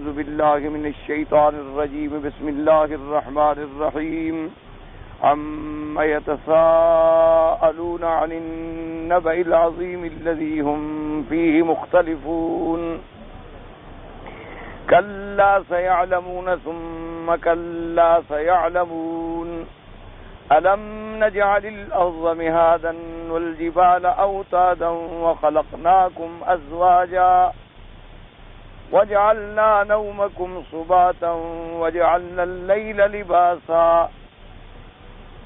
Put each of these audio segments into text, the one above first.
أعوذ بالله من الشيطان الرجيم بسم الله الرحمن الرحيم عما يتساءلون عن النبأ العظيم الذي هم فيه مختلفون كلا سيعلمون ثم كلا سيعلمون ألم نجعل الأرض مهادا والجبال أوتادا وخلقناكم أزواجا وجعلنا نومكم سباتا وجعلنا الليل لباسا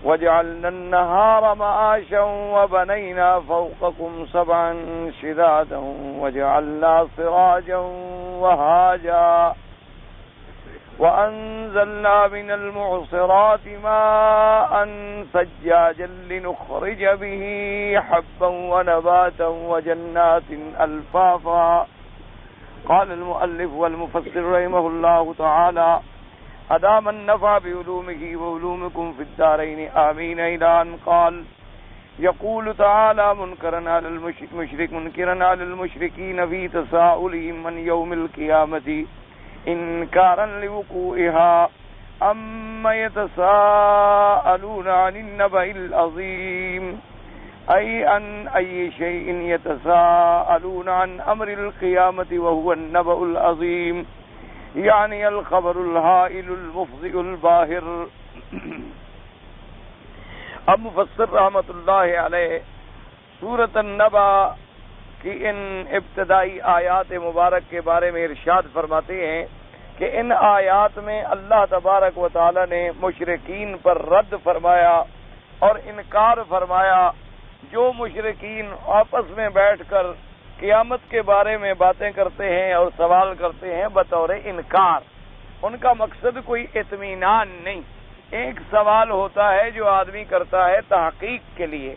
وجعلنا النهار معاشا وبنينا فوقكم سبعا شدادا وجعلنا سراجا وهاجا وأنزلنا من المعصرات ماء ثجاجا لنخرج به حبا ونباتا وجنات ألفافا. قال المؤلف والمفسر رحمه الله تعالى أدام النفع بعلومه وعلومكم في الدارين آمين إلى أن قال يقول تعالى منكرا على المشركين في تساؤلهم عن يوم القيامة إنكارا لوقوعها أما يتساءلون عن النبأ العظيم أي عن أي شيء يتساءلون عن أمر القيامة وهو النبأ العظيم يعني الخبر الهائل المفزع الباهر. اب مفسر رحمت اللہ علیہ سورۃ النبأ کی ان ابتدائی آیات مبارک کے بارے میں ارشاد فرماتے ہیں کہ ان آیات میں اللہ تبارک و تعالی نے مشرکین پر رد فرمایا اور انکار فرمایا. جو مشرکین آپس میں بیٹھ کر قیامت کے بارے میں باتیں کرتے ہیں اور سوال کرتے ہیں بطور انکار، ان کا مقصد کوئی اطمینان نہیں. ایک سوال ہوتا ہے جو آدمی کرتا ہے تحقیق کے لیے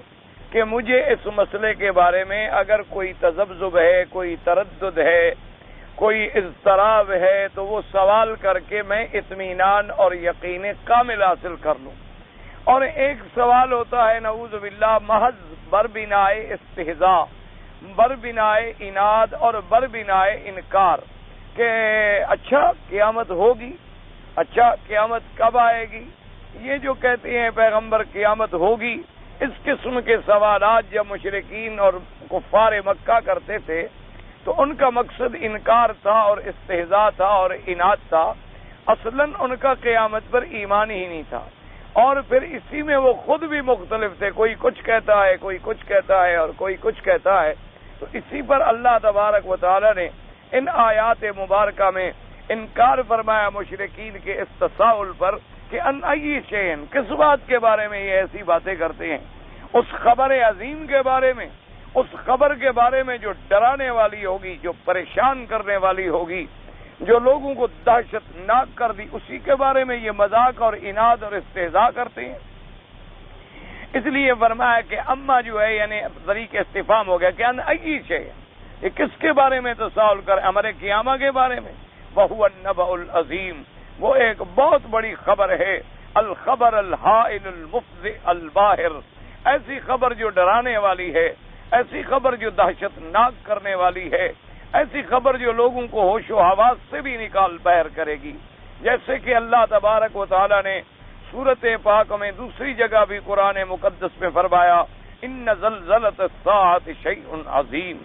کہ مجھے اس مسئلے کے بارے میں اگر کوئی تذبذب ہے، کوئی تردد ہے، کوئی اضطراب ہے تو وہ سوال کر کے میں اطمینان اور یقین کامل حاصل کر لوں. اور ایک سوال ہوتا ہے نعوذ باللہ محض بربنائے استہزاء، بربنائے اناد اور بربنائے انکار کہ اچھا قیامت ہوگی، اچھا قیامت کب آئے گی، یہ جو کہتے ہیں پیغمبر قیامت ہوگی، اس قسم کے سوالات جب مشرکین اور کفار مکہ کرتے تھے تو ان کا مقصد انکار تھا اور استہزاء تھا اور اناد تھا. اصلاً ان کا قیامت پر ایمان ہی نہیں تھا، اور پھر اسی میں وہ خود بھی مختلف تھے، کوئی کچھ کہتا ہے، کوئی کچھ کہتا ہے اور کوئی کچھ کہتا ہے. تو اسی پر اللہ تبارک و تعالی نے ان آیات مبارکہ میں انکار فرمایا مشرکین کے اس تساؤل پر کہ ان ای شیئن، کس بات کے بارے میں یہ ایسی باتیں کرتے ہیں، اس خبر عظیم کے بارے میں، اس خبر کے بارے میں جو ڈرانے والی ہوگی، جو پریشان کرنے والی ہوگی، جو لوگوں کو دہشت ناک کر دی، اسی کے بارے میں یہ مذاق اور اناد اور استہزاء کرتے ہیں. اس لیے فرمایا کہ اما جو ہے یعنی طریق استفہام ہو گیا کہ ان ای شیء، یہ کس کے بارے میں تساؤل کر، امر قیامہ کے بارے میں. وہو النبأ العظیم، وہ ایک بہت بڑی خبر ہے، الخبر الہائل المفزع الباہر، ایسی خبر جو ڈرانے والی ہے، ایسی خبر جو دہشت ناک کرنے والی ہے، ایسی خبر جو لوگوں کو ہوش و حواس سے بھی نکال باہر کرے گی. جیسے کہ اللہ تبارک و تعالی نے سورۃ پاک میں دوسری جگہ بھی قرآن مقدس میں فرمایا ان زلزلۃ الساعۃ شیء عظیم،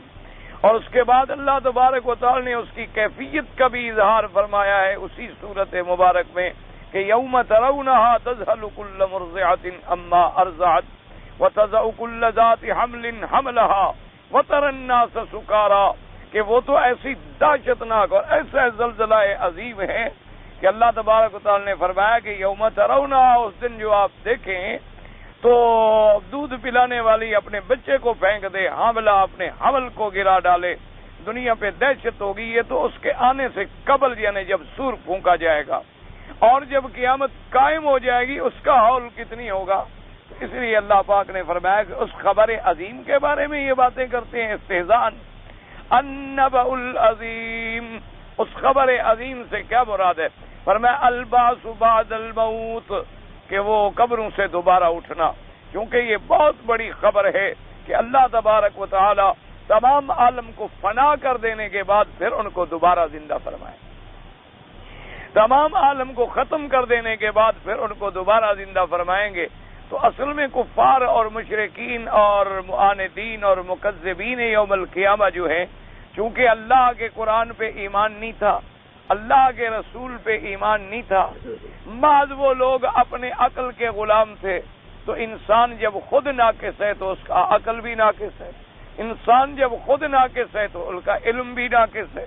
اور اس کے بعد اللہ تبارک و تعالی نے اس کی کیفیت کا بھی اظہار فرمایا ہے اسی سورۃ مبارک میں کہ یوم ترونھا تذہل کل مرضعۃ عما ارضعت وتضع کل ذات حمل حملها وترى الناس سکارى، کہ وہ تو ایسی دہشت ناک اور ایسا زلزلہ عظیم ہے کہ اللہ تبارک و تعالی نے فرمایا کہ یوم ترونھا، اس دن جو آپ دیکھیں تو دودھ پلانے والی اپنے بچے کو پھینک دے، حاملہ اپنے حمل کو گرا ڈالے، دنیا پہ دہشت ہوگی. یہ تو اس کے آنے سے قبل یعنی جب سور پھونکا جائے گا، اور جب قیامت قائم ہو جائے گی اس کا ہول کتنی ہوگا. اس لیے اللہ پاک نے فرمایا کہ اس خبر عظیم کے بارے میں یہ باتیں کرتے ہیں استہزاء. النبأ العظیم، اس خبر عظیم سے کیا مراد ہے؟ فرمایا البعث بعد الموت، کہ وہ قبروں سے دوبارہ اٹھنا، کیونکہ یہ بہت بڑی خبر ہے کہ اللہ تبارک و تعالی تمام عالم کو فنا کر دینے کے بعد پھر ان کو دوبارہ زندہ فرمائے. تمام عالم کو ختم کر دینے کے بعد پھر ان کو دوبارہ زندہ فرمائیں گے۔ تو اصل میں کفار اور مشرکین اور معاندین اور مکذبین یوم القیامہ جو ہیں، چونکہ اللہ کے قرآن پہ ایمان نہیں تھا، اللہ کے رسول پہ ایمان نہیں تھا، بعض وہ لوگ اپنے عقل کے غلام تھے۔ تو انسان جب خود ناقص ہے تو اس کا عقل بھی ناقص ہے، انسان جب خود ناقص ہے تو اس کا علم بھی ناقص ہے،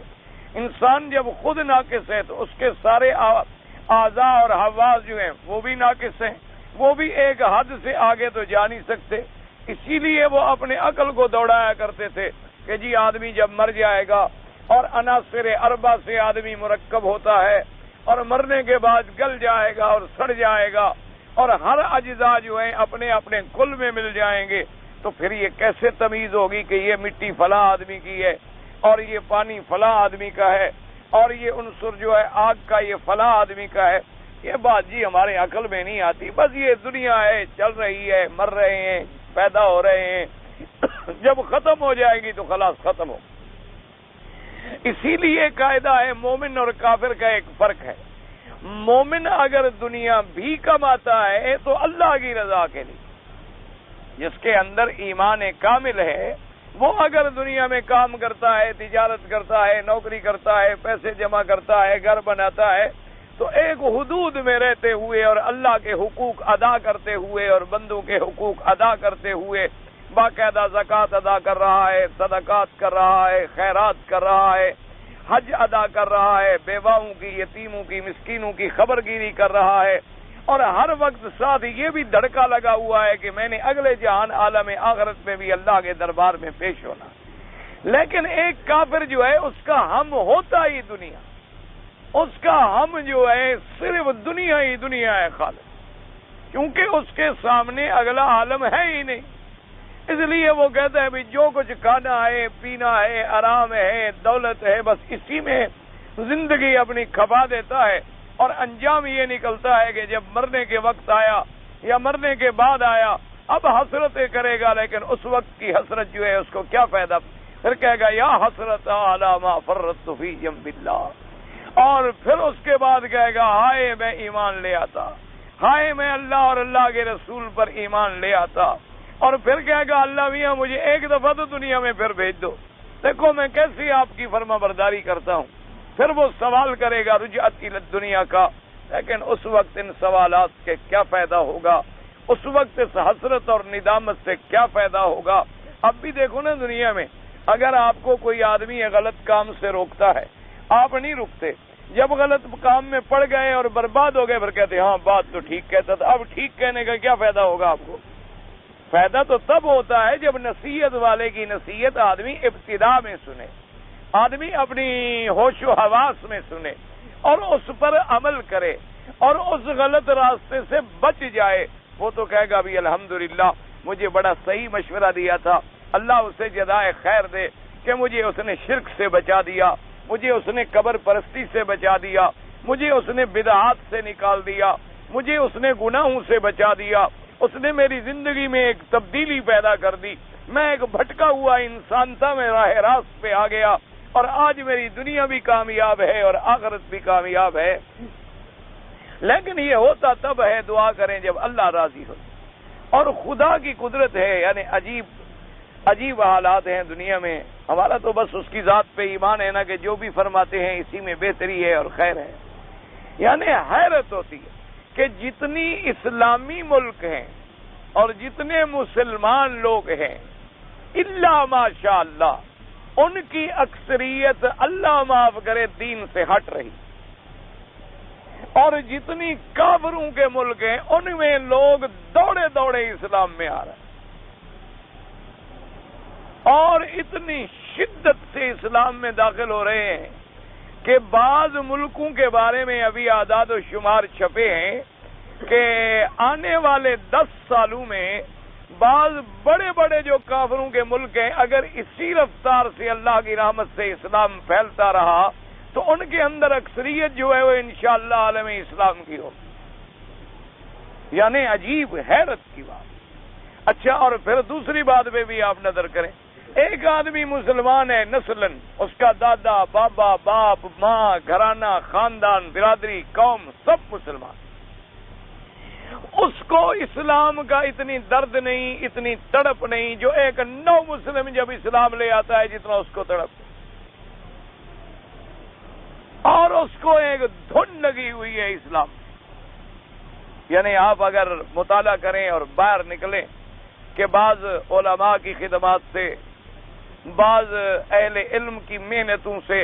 انسان جب خود ناقص ہے تو اس کے سارے اعضاء اور حواس جو ہیں وہ بھی ناقص ہیں، وہ بھی ایک حد سے آگے تو جا نہیں سکتے۔ اسی لیے وہ اپنے عقل کو دوڑایا کرتے تھے کہ جی آدمی جب مر جائے گا اور عناصر اربع سے آدمی مرکب ہوتا ہے اور مرنے کے بعد گل جائے گا اور سڑ جائے گا اور ہر اجزاء جو ہیں اپنے اپنے کل میں مل جائیں گے، تو پھر یہ کیسے تمیز ہوگی کہ یہ مٹی فلاں آدمی کی ہے اور یہ پانی فلاں آدمی کا ہے اور یہ عنصر جو ہے آگ کا یہ فلاں آدمی کا ہے؟ یہ بات جی ہمارے عقل میں نہیں آتی۔ بس یہ دنیا ہے، چل رہی ہے، مر رہے ہیں، پیدا ہو رہے ہیں، جب ختم ہو جائے گی تو خلاص ختم ہو۔ اسی لیے قاعدہ ہے مومن اور کافر کا ایک فرق ہے۔ مومن اگر دنیا بھی کماتا ہے تو اللہ کی رضا کے لیے، جس کے اندر ایمان کامل ہے، وہ اگر دنیا میں کام کرتا ہے، تجارت کرتا ہے، نوکری کرتا ہے، پیسے جمع کرتا ہے، گھر بناتا ہے، تو ایک حدود میں رہتے ہوئے اور اللہ کے حقوق ادا کرتے ہوئے اور بندوں کے حقوق ادا کرتے ہوئے باقاعدہ زکوٰۃ ادا کر رہا ہے، صدقات کر رہا ہے، خیرات کر رہا ہے، حج ادا کر رہا ہے، بیواؤں کی، یتیموں کی، مسکینوں کی خبر گیری کر رہا ہے، اور ہر وقت ساتھ یہ بھی دھڑکا لگا ہوا ہے کہ میں نے اگلے جہان عالم آخرت میں بھی اللہ کے دربار میں پیش ہونا۔ لیکن ایک کافر جو ہے اس کا ہم ہوتا ہی دنیا، اس کا ہم جو ہے صرف دنیا ہی دنیا ہے خالص، کیونکہ اس کے سامنے اگلا عالم ہے ہی نہیں۔ اس لیے وہ کہتا ہے بھی جو کچھ کھانا ہے، پینا ہے، آرام ہے، دولت ہے، بس اسی میں زندگی اپنی کھپا دیتا ہے، اور انجام یہ نکلتا ہے کہ جب مرنے کے وقت آیا یا مرنے کے بعد آیا اب حسرتیں کرے گا، لیکن اس وقت کی حسرت جو ہے اس کو کیا فائدہ؟ پھر کہے گا یا حسرت علی ما فرطت فی جنب اللہ، اور پھر اس کے بعد کہے گا ہائے میں ایمان لے آتا، ہائے میں اللہ اور اللہ کے رسول پر ایمان لے آتا، اور پھر کہے گا اللہ میاں مجھے ایک دفعہ تو دنیا میں پھر بھیج دو، دیکھو میں کیسی آپ کی فرما برداری کرتا ہوں۔ پھر وہ سوال کرے گا رجعت الی الدنیا کا، لیکن اس وقت ان سوالات کے کیا فائدہ ہوگا؟ اس وقت اس حسرت اور ندامت سے کیا فائدہ ہوگا؟ اب بھی دیکھو نا دنیا میں اگر آپ کو کوئی آدمی غلط کام سے روکتا ہے، آپ نہیں رکتے، جب غلط کام میں پڑ گئے اور برباد ہو گئے پھر کہتے ہاں بات تو ٹھیک کہتا تھا۔ اب ٹھیک کہنے کا کیا فائدہ ہوگا آپ کو؟ فائدہ تو تب ہوتا ہے جب نصیحت والے کی نصیحت آدمی ابتدا میں سنے، آدمی اپنی ہوش و حواس میں سنے اور اس پر عمل کرے اور اس غلط راستے سے بچ جائے۔ وہ تو کہے گا بھی الحمدللہ مجھے بڑا صحیح مشورہ دیا تھا، اللہ اسے جزائے خیر دے کہ مجھے اس نے شرک سے بچا دیا، مجھے اس نے قبر پرستی سے بچا دیا، مجھے اس نے بدعات سے نکال دیا، مجھے اس نے گناہوں سے بچا دیا، اس نے میری زندگی میں ایک تبدیلی پیدا کر دی، میں ایک بھٹکا ہوا انسان تھا، میں راہ راست پہ آ گیا اور آج میری دنیا بھی کامیاب ہے اور آخرت بھی کامیاب ہے۔ لیکن یہ ہوتا تب ہے، دعا کریں جب اللہ راضی ہو، اور خدا کی قدرت ہے، یعنی عجیب حالات ہیں دنیا میں۔ ہمارا تو بس اس کی ذات پہ ایمان ہے نا کہ جو بھی فرماتے ہیں اسی میں بہتری ہے اور خیر ہے۔ یعنی حیرت ہوتی ہے کہ جتنی اسلامی ملک ہیں اور جتنے مسلمان لوگ ہیں الا ماشاء اللہ ان کی اکثریت اللہ معاف کرے دین سے ہٹ رہی، اور جتنی کافروں کے ملک ہیں ان میں لوگ دوڑے دوڑے اسلام میں آ رہے ہیں، اور اتنی شدت سے اسلام میں داخل ہو رہے ہیں کہ بعض ملکوں کے بارے میں ابھی اعداد و شمار چھپے ہیں کہ آنے والے 10 سالوں میں بعض بڑے بڑے جو کافروں کے ملک ہیں اگر اسی رفتار سے اللہ کی رحمت سے اسلام پھیلتا رہا تو ان کے اندر اکثریت جو ہے وہ انشاءاللہ عالم اسلام کی ہو۔ یعنی عجیب حیرت کی بات۔ اچھا، اور پھر دوسری بات پہ بھی آپ نظر کریں، ایک آدمی مسلمان ہے نسلن، اس کا دادا بابا باپ ماں گھرانہ خاندان برادری قوم سب مسلمان، اس کو اسلام کا اتنی درد نہیں، اتنی تڑپ نہیں جو ایک نو مسلم جب اسلام لے آتا ہے جتنا اس کو تڑپ، اور اس کو ایک دھن لگی ہوئی ہے اسلام۔ یعنی آپ اگر مطالعہ کریں اور باہر نکلیں کہ بعض علماء کی خدمات سے، بعض اہل علم کی محنتوں سے،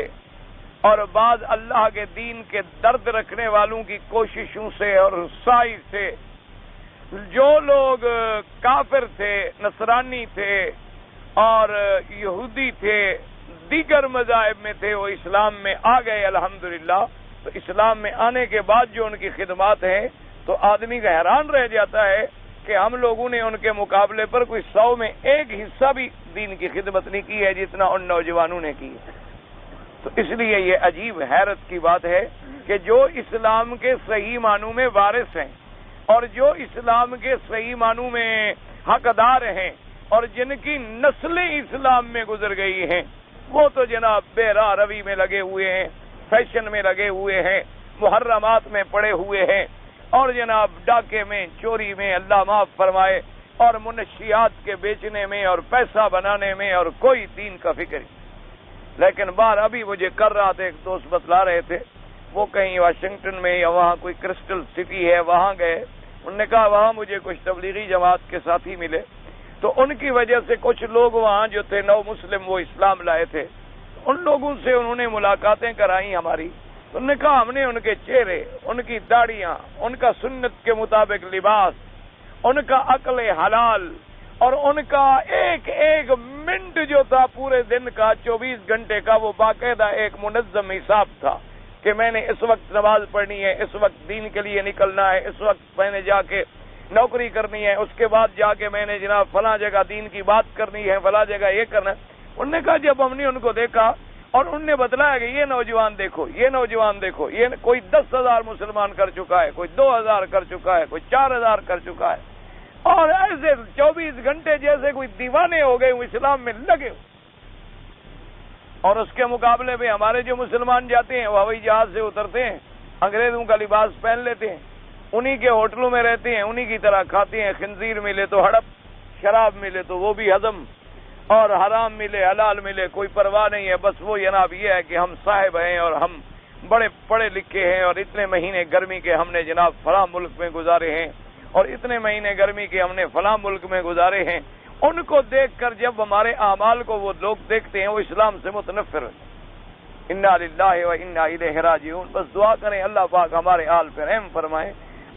اور بعض اللہ کے دین کے درد رکھنے والوں کی کوششوں سے اور سعی سے، جو لوگ کافر تھے، نصرانی تھے اور یہودی تھے، دیگر مذاہب میں تھے، وہ اسلام میں آ گئے الحمدللہ۔ تو اسلام میں آنے کے بعد جو ان کی خدمات ہیں تو آدمی کا حیران رہ جاتا ہے کہ ہم لوگوں نے ان کے مقابلے پر کوئی 100 میں ایک حصہ بھی دین کی خدمت نہیں کی ہے جتنا ان نوجوانوں نے کی ہے۔ تو اس لیے یہ عجیب حیرت کی بات ہے کہ جو اسلام کے صحیح معنوں میں وارث ہیں اور جو اسلام کے صحیح معنوں میں حقدار ہیں اور جن کی نسلیں اسلام میں گزر گئی ہیں، وہ تو جناب بے راہ روی میں لگے ہوئے ہیں، فیشن میں لگے ہوئے ہیں، محرمات میں پڑے ہوئے ہیں، اور جناب ڈاکے میں، چوری میں، اللہ معاف فرمائے، اور منشیات کے بیچنے میں اور پیسہ بنانے میں، اور کوئی دین کا فکر نہیں۔ لیکن بار ابھی مجھے کر رہا تھا، ایک دوست بتلا رہے تھے، وہ کہیں واشنگٹن میں یا وہاں کوئی کرسٹل سٹی ہے وہاں گئے، انہوں نے کہا وہاں مجھے کچھ تبلیغی جماعت کے ساتھی ملے، تو ان کی وجہ سے کچھ لوگ وہاں جو تھے نو مسلم وہ اسلام لائے تھے، ان لوگوں سے انہوں نے ملاقاتیں کرائیں ہماری، انہوں نے کہا ہم نے ان کے چہرے، ان کی داڑیاں، ان کا سنت کے مطابق لباس، ان کا عقل حلال اور ان کا ایک ایک منٹ جو تھا پورے دن کا 24 گھنٹے کا وہ باقاعدہ ایک منظم حساب تھا کہ میں نے اس وقت نماز پڑھنی ہے، اس وقت دین کے لیے نکلنا ہے، اس وقت میں نے جا کے نوکری کرنی ہے، اس کے بعد جا کے میں نے جناب فلاں جگہ دین کی بات کرنی ہے، فلاں جگہ یہ کرنا ہے۔ انہوں نے کہا جب ہم نے ان کو دیکھا اور انہوں نے بتلایا کہ یہ نوجوان دیکھو، یہ نوجوان دیکھو، یہ کوئی 10,000 مسلمان کر چکا ہے، کوئی 2,000 کر چکا ہے، کوئی 4,000 کر چکا ہے، اور ایسے 24 گھنٹے جیسے کوئی دیوانے ہو گئے وہ اسلام میں لگے ہوئے۔ اور اس کے مقابلے میں ہمارے جو مسلمان جاتے ہیں وہ ہوائی جہاز سے اترتے ہیں، انگریزوں کا لباس پہن لیتے ہیں، انہی کے ہوٹلوں میں رہتے ہیں، انہی کی طرح کھاتے ہیں، خنزیر ملے تو ہڑپ، شراب ملے تو وہ بھی ہضم، اور حرام ملے حلال ملے کوئی پرواہ نہیں ہے، بس وہ جناب یہ ہے کہ ہم صاحب ہیں اور ہم بڑے پڑھے لکھے ہیں اور اتنے مہینے گرمی کے ہم نے جناب فلاں ملک میں گزارے ہیں اور اتنے مہینے گرمی کے ہم نے فلاں ملک میں گزارے ہیں۔ ان کو دیکھ کر جب ہمارے اعمال کو وہ لوگ دیکھتے ہیں وہ اسلام سے متنفر ہوتے ہیں۔ انا للہ و انا الیہ راجعون۔ بس دعا کریں اللہ پاک ہمارے حال پر رحم فرمائے،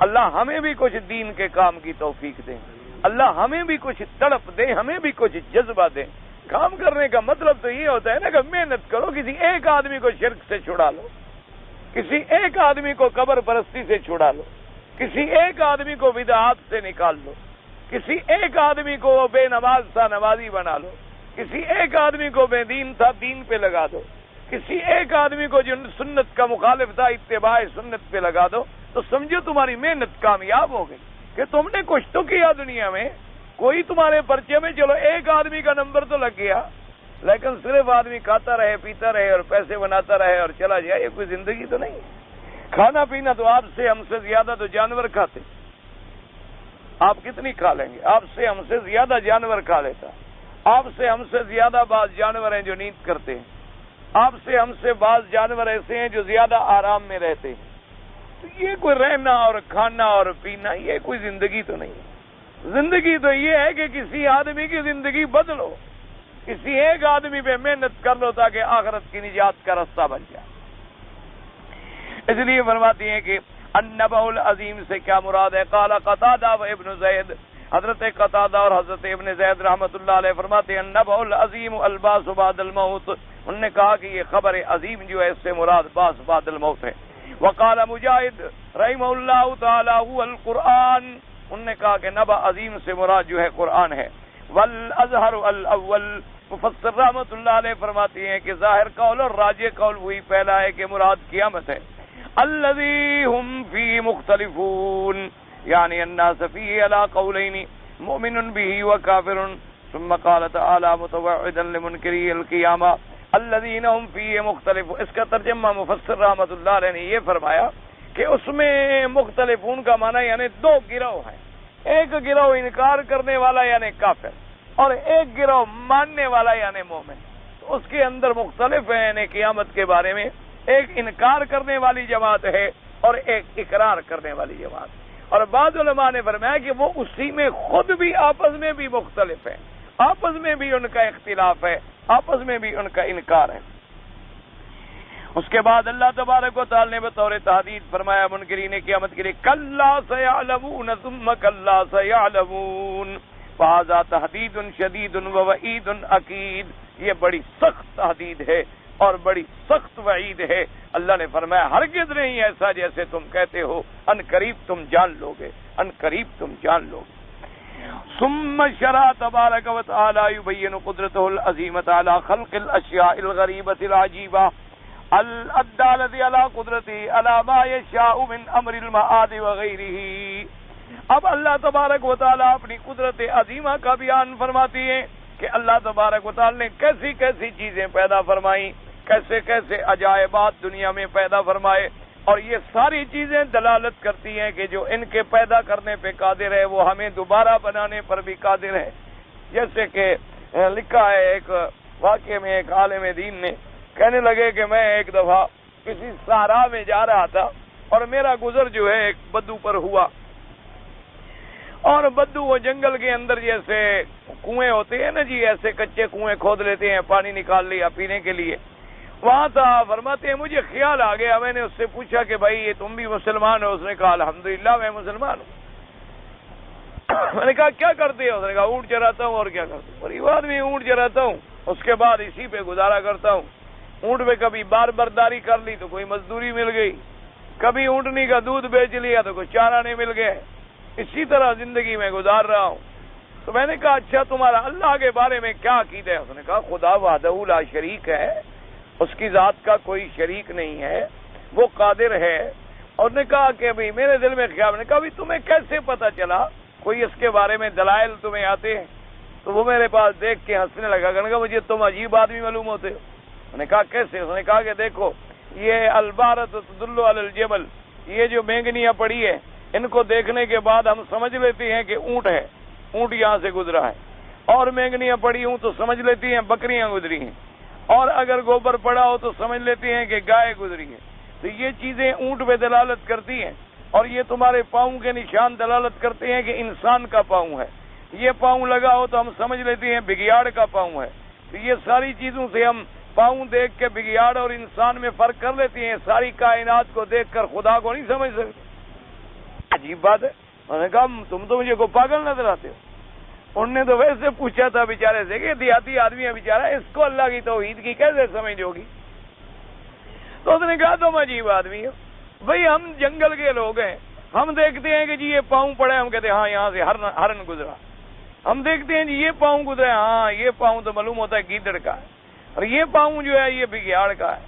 اللہ ہمیں بھی کچھ دین کے کام کی توفیق دیں، اللہ ہمیں بھی کچھ تڑپ دے، ہمیں بھی کچھ جذبہ دے۔ کام کرنے کا مطلب تو یہ ہوتا ہے نا کہ محنت کرو، کسی ایک آدمی کو شرک سے چھڑا لو، کسی ایک آدمی کو قبر پرستی سے چھڑا لو، کسی ایک آدمی کو بدعات سے نکال لو، کسی ایک آدمی کو بے نماز تھا نمازی بنا لو، کسی ایک آدمی کو بے دین تھا دین پہ لگا دو، کسی ایک آدمی کو جو سنت کا مخالف تھا اتباع سنت پہ لگا دو، تو سمجھو تمہاری محنت کامیاب ہو گئی کہ تم نے کچھ تو کیا دنیا میں، کوئی تمہارے پرچے میں چلو ایک آدمی کا نمبر تو لگ گیا، لیکن صرف آدمی کھاتا رہے پیتا رہے اور پیسے بناتا رہے اور چلا جائے، یہ کوئی زندگی تو نہیں ہے۔ کھانا پینا تو آپ سے ہم سے زیادہ تو جانور کھاتے، آپ کتنی کھا لیں گے؟ آپ سے ہم سے زیادہ جانور کھا لیتا، آپ سے ہم سے زیادہ بعض جانور ہیں جو نیند کرتے ہیں، آپ سے ہم سے بعض جانور ایسے ہیں جو زیادہ آرام میں رہتے ہیں۔ تو یہ کوئی رہنا اور کھانا اور پینا یہ کوئی زندگی تو نہیں ہے۔ زندگی تو یہ ہے کہ کسی آدمی کی زندگی بدلو، کسی ایک آدمی پہ محنت کر لو تاکہ آخرت کی نجات کا راستہ بن جائے۔ اس لیے فرماتی ہیں کہ النبأ العظیم سے کیا مراد ہے؟ قال قتادہ و ابن زید، حضرت قتادہ اور حضرت ابن زید رحمۃ اللہ علیہ فرماتے ہیں النبأ العظیم الباس بعد الموت، انہوں نے کہا کہ یہ خبر عظیم جو ہے اس سے مراد باس بعد الموت ہے۔ وقال مجاہد رحمہ اللہ تعالی هو القرآن، انہوں نے کہا کہ نبأ عظیم سے مراد جو ہے قرآن ہے۔ والازہر الاول، مفسر رحمۃ اللہ علیہ فرماتے ہیں کہ ظاہر قول اور راجح قول وہی پہلا ہے کہ مراد قیامت ہے۔ الذی ہم فی مختلفون، یعنی الناس فیہ علی قولین مؤمن بہ و کافر، ثم قال تعالی متوعدا لمنکری القیامہ الذین هم فیہ مختلف. اس کا ترجمہ مفسر رحمۃ اللہ علیہ نے یہ فرمایا کہ اس میں مختلفون کا معنی یعنی دو گروہ ہیں. ایک گروہ انکار کرنے والا یعنی کافر، اور ایک گروہ ماننے والا یعنی مومن. تو اس کے اندر مختلف ہیں یعنی قیامت کے بارے میں. ایک انکار کرنے والی جماعت ہے اور ایک اقرار کرنے والی جماعت. اور بعض علماء نے فرمایا کہ وہ اسی میں خود بھی آپس میں بھی مختلف ہیں، آپس میں بھی ان کا اختلاف ہے، آپس میں بھی ان کا انکار ہے. اس کے بعد اللہ تبارک و تعالی نے بطور تحدید فرمایا منکرین قیامت کے لیے کلا سیعلمون ثم کلا سیعلمون. فہذا تحدید شدید و وعید اکید. یہ بڑی سخت تحدید ہے اور بڑی سخت وعید ہے. اللہ نے فرمایا ہرگز نہیں ایسا جیسے تم کہتے ہو، ان قریب تم جان لو گے، ان قریب تم جان لو گے. ثم شرع تبارک و تعالی یبین قدرتہ العظیمۃ علی خلق الاشیاء الغریبۃ العجیبہ الدالۃ علی قدرتہ علی ما یشاء من امر المعاد وغیرہ. اب اللہ تبارک و تعالی اپنی قدرت عظیمہ کا بیان فرماتی ہیں کہ اللہ تبارک و تعالی نے کیسی کیسی چیزیں پیدا فرمائیں، کیسے کیسے عجائبات دنیا میں پیدا فرمائے. اور یہ ساری چیزیں دلالت کرتی ہیں کہ جو ان کے پیدا کرنے پہ قادر ہے وہ ہمیں دوبارہ بنانے پر بھی قادر ہے. جیسے کہ لکھا ہے ایک واقعے میں ایک عالم دین نے کہنے لگے کہ میں ایک دفعہ کسی صحرا میں جا رہا تھا اور میرا گزر جو ہے ایک بدو پر ہوا. اور بدو وہ جنگل کے اندر جیسے کنویں ہوتے ہیں نا جی، ایسے کچے کنویں کھود لیتے ہیں پانی نکال لیا پینے کے لیے. وہاں تھا، فرماتے ہیں مجھے خیال آ گیا. میں نے اس سے پوچھا کہ بھائی یہ تم بھی مسلمان ہو؟ اس نے کہا الحمدللہ میں مسلمان ہوں. میں نے کہا کیا کرتے ہو؟ اس نے کہا اونٹ چراتا ہوں. اور کیا کرتا ہوں؟ غریب آدمی اونٹ چراتا ہوں، اس کے بعد اسی پہ گزارا کرتا ہوں. اونٹ پہ کبھی بار برداری کر لی تو کوئی مزدوری مل گئی، کبھی اونٹنی کا دودھ بیچ لیا تو کوئی چارہ نہیں مل گئے. اسی طرح زندگی میں گزار رہا ہوں. تو میں نے کہا اچھا تمہارا اللہ کے بارے میں کیا عقیدہ ہے؟ اس نے کہا خدا وحدہ لا شریک ہے، اس کی ذات کا کوئی شریک نہیں ہے، وہ قادر ہے. اور نے کہا کہ بھئی میرے دل میں خیال. نے کہا بھی تمہیں کیسے پتا چلا؟ کوئی اس کے بارے میں دلائل تمہیں آتے ہیں؟ تو وہ میرے پاس دیکھ کے ہنسنے لگا. کہنے لگا مجھے تم عجیب آدمی معلوم ہوتے ہو. میں نے کہا کیسے؟ اس نے کہا کہ دیکھو یہ البارۃ تدل علی الجبل، یہ جو مینگنیاں پڑی ہے ان کو دیکھنے کے بعد ہم سمجھ لیتے ہیں کہ اونٹ ہے، اونٹ یہاں سے گزرا ہے. اور مینگنیاں پڑی ہوں تو سمجھ لیتی ہیں بکریاں گزری ہیں. اور اگر گوبر پڑا ہو تو سمجھ لیتے ہیں کہ گائے گزری ہے. تو یہ چیزیں اونٹ پہ دلالت کرتی ہیں. اور یہ تمہارے پاؤں کے نشان دلالت کرتے ہیں کہ انسان کا پاؤں ہے. یہ پاؤں لگا ہو تو ہم سمجھ لیتے ہیں بگیاڑ کا پاؤں ہے. تو یہ ساری چیزوں سے ہم پاؤں دیکھ کے بگیاڑ اور انسان میں فرق کر لیتے ہیں. ساری کائنات کو دیکھ کر خدا کو نہیں سمجھ سکتے. عجیب بات ہے. میں نے کہا تم تو مجھے کو پاگل نظر آتے ہو. انہوں نے تو ویسے پوچھا تھا بیچارے سے کہ دیہاتی آدمی ہے بیچارہ، اس کو اللہ کی توحید کی کیسے سمجھ ہوگی؟ تو اس نے کہا تم عجیب آدمی ہو. بھئی ہم جنگل کے لوگ ہیں، ہم دیکھتے ہیں کہ جی یہ پاؤں پڑا ہے، ہم کہتے ہیں ہاں یہاں سے ہرن گزرا. ہم دیکھتے ہیں جی یہ پاؤں گزرا ہے، ہاں یہ پاؤں تو معلوم ہوتا ہے گیدڑ کا ہے. اور یہ پاؤں جو ہے یہ بگیاڑ کا ہے.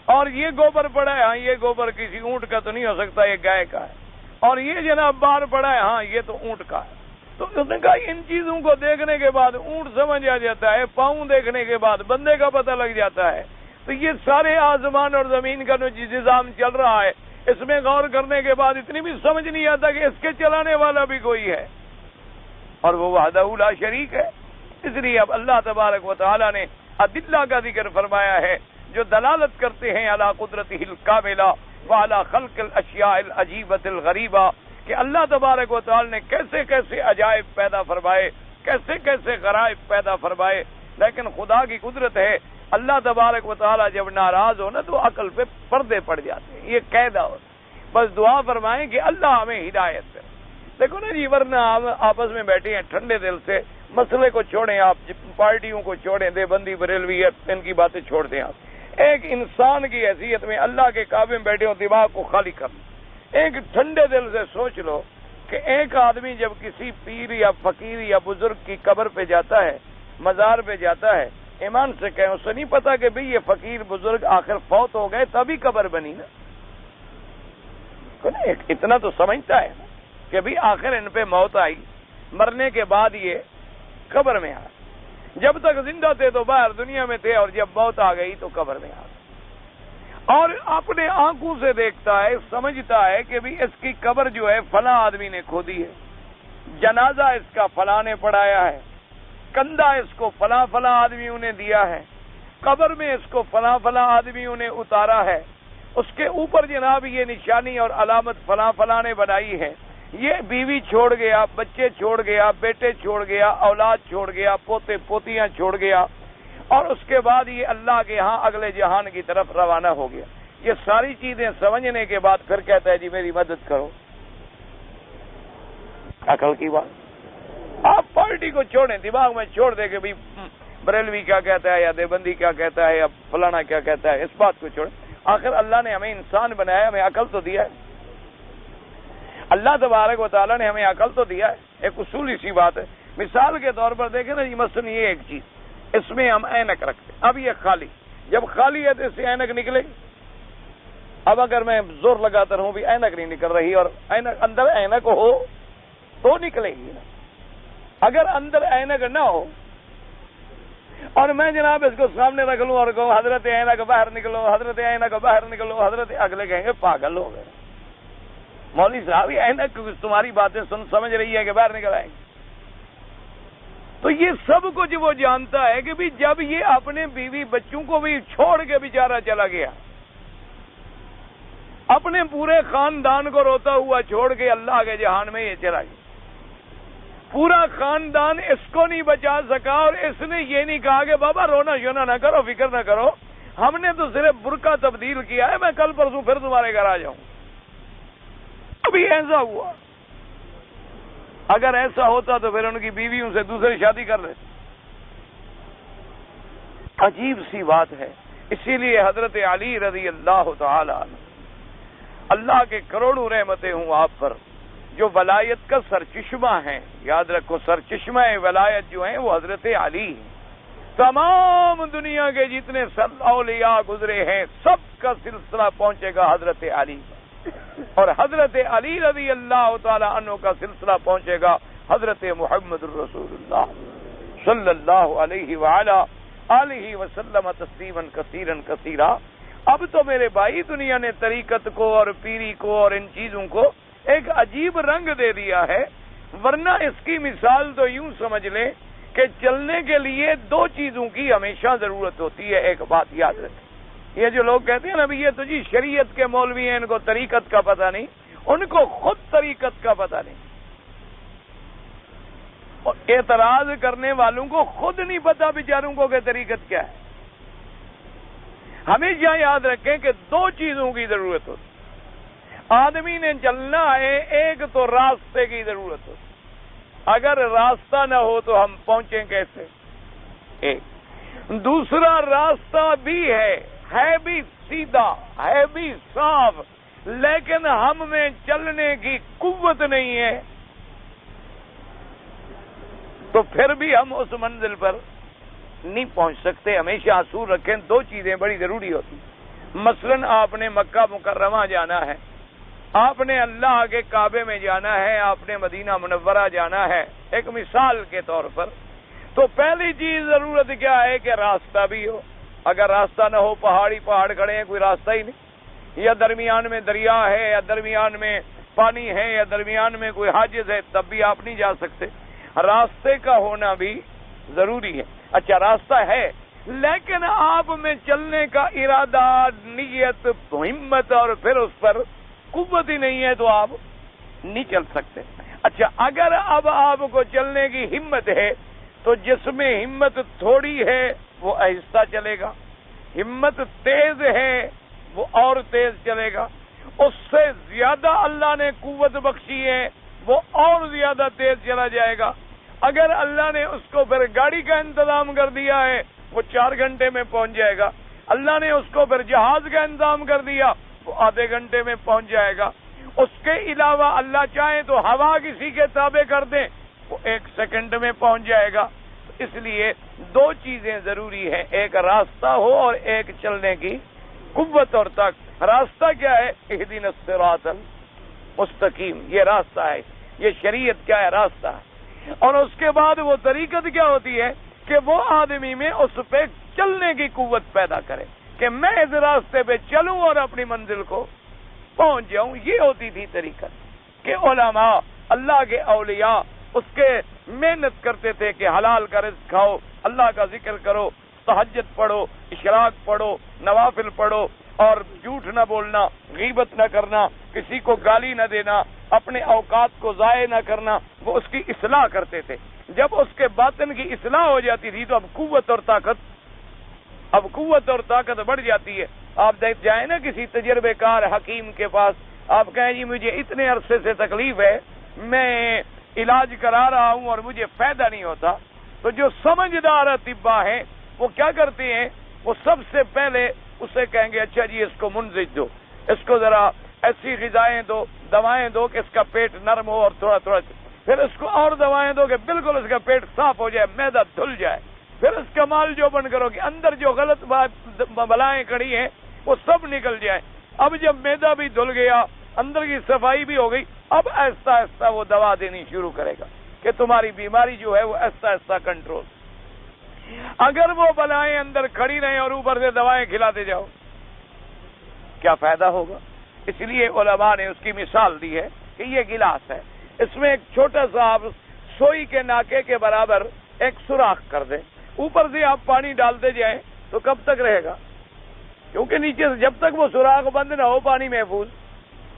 اور یہ گوبر پڑا ہے، ہاں یہ گوبر کسی اونٹ کا تو نہیں ہو سکتا، یہ گائے کا ہے. اور یہ جناب بار پڑا ہے، ہاں یہ تو اونٹ کا ہے. تو اس نے کہا ان چیزوں کو دیکھنے کے بعد اونٹ سمجھ آ جاتا ہے، پاؤں دیکھنے کے بعد بندے کا پتہ لگ جاتا ہے. تو یہ سارے آسمان اور زمین کا جو نظام چل رہا ہے اس میں غور کرنے کے بعد اتنی بھی سمجھ نہیں آتا کہ اس کے چلانے والا بھی کوئی ہے اور وہ وحدہ لا شریک ہے. اس لیے اب اللہ تبارک و تعالی نے ادلہ کا ذکر فرمایا ہے جو دلالت کرتے ہیں علی قدرتہ الکاملہ وعلی خلق الاشیاء العجیبۃ الغریبہ، کہ اللہ تبارک و تعالی نے کیسے کیسے عجائب پیدا فرمائے، کیسے کیسے غرائب پیدا فرمائے. لیکن خدا کی قدرت ہے، اللہ تبارک و تعالی جب ناراض ہو نا تو عقل پہ پردے پڑ جاتے ہیں. یہ قاعدہ ہو. بس دعا فرمائیں کہ اللہ ہمیں ہدایت کرے. دیکھو نا جی، ورنہ ہم آپس میں بیٹھے ہیں ٹھنڈے دل سے. مسئلے کو چھوڑیں آپ، پارٹیوں کو چھوڑیں، دیوبندی بریلوی ان کی باتیں چھوڑ دیں. آپ ایک انسان کی حیثیت میں اللہ کے کعبے میں بیٹھے ہو، دماغ کو خالی کر لو. ایک ٹھنڈے دل سے سوچ لو کہ ایک آدمی جب کسی پیر یا فقیر یا بزرگ کی قبر پہ جاتا ہے، مزار پہ جاتا ہے، ایمان سے کہیں اسے نہیں پتا کہ بھئی یہ فقیر بزرگ آخر فوت ہو گئے تبھی قبر بنی نا. اتنا تو سمجھتا ہے کہ بھئی آخر ان پہ موت آئی، مرنے کے بعد یہ قبر میں آ. جب تک زندہ تھے تو باہر دنیا میں تھے، اور جب موت آ گئی تو قبر میں آ گئے، اور اپنے آنکھوں سے دیکھتا ہے، سمجھتا ہے کہ بھی اس کی قبر جو ہے فلاں آدمی نے کھودی ہے، جنازہ اس کا فلاں نے پڑھایا ہے، کندھا اس کو فلاں فلاں آدمیوں نے دیا ہے، قبر میں اس کو فلاں فلاں آدمیوں نے اتارا ہے، اس کے اوپر جناب یہ نشانی اور علامت فلاں فلاں نے بنائی ہے، یہ بیوی چھوڑ گیا، بچے چھوڑ گیا، بیٹے چھوڑ گیا، اولاد چھوڑ گیا، پوتے پوتیاں چھوڑ گیا، اور اس کے بعد یہ اللہ کے ہاں اگلے جہان کی طرف روانہ ہو گیا۔ یہ ساری چیزیں سمجھنے کے بعد پھر کہتا ہے جی میری مدد کرو۔ عقل کی بات، آپ پارٹی کو چھوڑیں، دماغ میں چھوڑ دیں کہ بھی بریلوی کیا کہتا ہے یا دیوبندی کیا کہتا ہے یا فلانا کیا کہتا ہے، اس بات کو چھوڑیں۔ آخر اللہ نے ہمیں انسان بنایا، ہمیں عقل تو دیا ہے، اللہ تبارک و تعالیٰ نے ہمیں عقل تو دیا ہے۔ ایک اصولی سی بات ہے، مثال کے طور پر دیکھیں نا، یہ مثلاً یہ ایک چیز، اس میں ہم اینک رکھتے ہیں، اب یہ خالی، جب خالی ہے تو اس سے اینک نکلے گی۔ اب اگر میں زور لگاتا رہوں بھی اینک نہیں نکل رہی، اور اندر اینک ہو تو نکلے گی نا۔ اگر اندر اینک نہ ہو اور میں جناب اس کو سامنے رکھ لوں اور کہوں حضرت اینک باہر نکلو، حضرت اینک باہر نکلو، حضرت، اگلے کہیں گے پاگل ہو گئے، مولوی صاحب یہ اینک تمہاری باتیں سمجھ رہی ہے کہ باہر نکل آئیں گے۔ تو یہ سب کچھ وہ جانتا ہے کہ بھی جب یہ اپنے بیوی بچوں کو بھی چھوڑ کے بیچارہ چلا گیا، اپنے پورے خاندان کو روتا ہوا چھوڑ کے اللہ کے جہان میں یہ چلا گیا، پورا خاندان اس کو نہیں بچا سکا، اور اس نے یہ نہیں کہا کہ بابا رونا شونا نہ کرو، فکر نہ کرو، ہم نے تو صرف برقع تبدیل کیا ہے، میں کل پرسوں پھر تمہارے گھر آ جاؤں۔ ابھی ایسا ہوا، اگر ایسا ہوتا تو پھر ان کی بیویوں سے دوسری شادی کر لیتے۔ عجیب سی بات ہے۔ اسی لیے حضرت علی رضی اللہ تعالی عنہ، اللہ کے کروڑوں رحمتیں ہوں آپ پر، جو ولایت کا سرچشمہ ہیں، یاد رکھو سرچشمہ ولایت جو ہیں وہ حضرت علی ہیں۔ تمام دنیا کے جتنے اولیاء گزرے ہیں سب کا سلسلہ پہنچے گا حضرت علی، اور حضرت علی رضی اللہ تعالی عنہ کا سلسلہ پہنچے گا حضرت محمد الرسول اللہ صلی اللہ علیہ وآلہ آلہ وسلم تسلیما کثیرا کثیرا۔ اب تو میرے بھائی دنیا نے طریقت کو اور پیری کو اور ان چیزوں کو ایک عجیب رنگ دے دیا ہے، ورنہ اس کی مثال تو یوں سمجھ لیں کہ چلنے کے لیے دو چیزوں کی ہمیشہ ضرورت ہوتی ہے۔ ایک بات یاد رکھیں، یہ جو لوگ کہتے ہیں نا بھی یہ تو جی شریعت کے مولوی ہیں، ان کو طریقت کا پتہ نہیں، ان کو خود طریقت کا پتہ نہیں، اور اعتراض کرنے والوں کو خود نہیں پتا بیچاروں کو کہ طریقت کیا ہے۔ ہمیشہ یاد رکھیں کہ دو چیزوں کی ضرورت ہوتی، آدمی نے چلنا ہے، ایک تو راستے کی ضرورت ہوتی، اگر راستہ نہ ہو تو ہم پہنچیں کیسے؟ ایک دوسرا راستہ بھی ہے بھی سیدھا، ہے بھی صاف، لیکن ہم میں چلنے کی قوت نہیں ہے، تو پھر بھی ہم اس منزل پر نہیں پہنچ سکتے۔ ہمیشہ اصول رکھیں، دو چیزیں بڑی ضروری ہوتی۔ مثلاً آپ نے مکہ مکرمہ جانا ہے، آپ نے اللہ کے کعبے میں جانا ہے، آپ نے مدینہ منورہ جانا ہے، ایک مثال کے طور پر، تو پہلی چیز ضرورت کیا ہے کہ راستہ بھی ہو۔ اگر راستہ نہ ہو، پہاڑ کھڑے ہیں، کوئی راستہ ہی نہیں، یا درمیان میں دریا ہے، یا درمیان میں پانی ہے، یا درمیان میں کوئی حاجز ہے، تب بھی آپ نہیں جا سکتے۔ راستے کا ہونا بھی ضروری ہے۔ اچھا راستہ ہے، لیکن آپ میں چلنے کا ارادہ، نیت، ہمت اور پھر اس پر قوت ہی نہیں ہے تو آپ نہیں چل سکتے۔ اچھا اگر اب آپ کو چلنے کی ہمت ہے تو جس میں ہمت تھوڑی ہے وہ آہستہ چلے گا، ہمت تیز ہے وہ اور تیز چلے گا، اس سے زیادہ اللہ نے قوت بخشی ہے وہ اور زیادہ تیز چلا جائے گا۔ اگر اللہ نے اس کو پھر گاڑی کا انتظام کر دیا ہے وہ 4 گھنٹے میں پہنچ جائے گا، اللہ نے اس کو پھر جہاز کا انتظام کر دیا وہ آدھے گھنٹے میں پہنچ جائے گا۔ اس کے علاوہ اللہ چاہے تو ہوا کسی کے تابع کر دیں وہ 1 سیکنڈ میں پہنچ جائے گا۔ اس لیے دو چیزیں ضروری ہیں، ایک راستہ ہو اور ایک چلنے کی قوت اور طاقت۔ راستہ کیا ہے؟ اہدنا الصراط المستقیم، یہ راستہ ہے، یہ شریعت کیا ہے؟ راستہ ہے۔ اور اس کے بعد وہ طریقت کیا ہوتی ہے کہ وہ آدمی میں اس پہ چلنے کی قوت پیدا کرے کہ میں اس راستے پہ چلوں اور اپنی منزل کو پہنچ جاؤں. یہ ہوتی تھی طریقت کہ علماء اللہ کے اولیاء اس کے محنت کرتے تھے کہ حلال کا رزق کھاؤ، اللہ کا ذکر کرو، تہجد پڑھو، اشراق پڑھو، نوافل پڑھو، اور جھوٹ نہ بولنا، غیبت نہ کرنا، کسی کو گالی نہ دینا، اپنے اوقات کو ضائع نہ کرنا. وہ اس کی اصلاح کرتے تھے. جب اس کے باطن کی اصلاح ہو جاتی تھی تو اب قوت اور طاقت بڑھ جاتی ہے. آپ دیکھ جائیں نا کسی تجربے کار حکیم کے پاس، آپ کہیں جی مجھے اتنے عرصے سے تکلیف ہے، میں علاج کرا رہا ہوں اور مجھے فائدہ نہیں ہوتا، تو جو سمجھدار اطباء ہیں وہ کیا کرتے ہیں؟ وہ سب سے پہلے اسے کہیں گے اچھا جی اس کو منزج دو، اس کو ذرا ایسی غذائیں دو، دوائیں دو کہ اس کا پیٹ نرم ہو اور تھوڑا تھوڑا، پھر اس کو اور دوائیں دو کہ بالکل اس کا پیٹ صاف ہو جائے، معدہ دھل جائے، پھر اس کا مال جو بند کرو کہ اندر جو غلط بلائیں کڑی ہیں وہ سب نکل جائیں. اب جب معدہ بھی دھل گیا، اندر کی صفائی بھی ہو گئی، اب آہستہ آہستہ وہ دوا دینی شروع کرے گا کہ تمہاری بیماری جو ہے وہ آہستہ آہستہ کنٹرول. اگر وہ بلائیں اندر کھڑی رہیں اور اوپر سے دوائیں کھلاتے جاؤ، کیا فائدہ ہوگا؟ اس لیے علماء نے اس کی مثال دی ہے کہ یہ گلاس ہے، اس میں ایک چھوٹا سا آپ سوئی کے ناکے کے برابر ایک سوراخ کر دیں، اوپر سے آپ پانی ڈالتے جائیں تو کب تک رہے گا؟ کیونکہ نیچے سے جب تک وہ سوراخ بند نہ ہو پانی محفوظ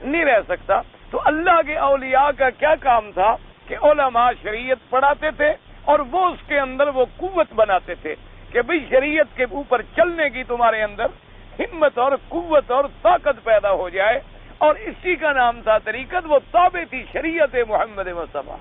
نہیں رہ سکتا. تو اللہ کے اولیاء کا کیا کام تھا کہ علماء شریعت پڑھاتے تھے اور وہ اس کے اندر وہ قوت بناتے تھے کہ بھئی شریعت کے اوپر چلنے کی تمہارے اندر ہمت اور قوت اور طاقت پیدا ہو جائے. اور اسی کا نام تھا طریقت، وہ تابع تھی شریعت محمد مصطفیٰ.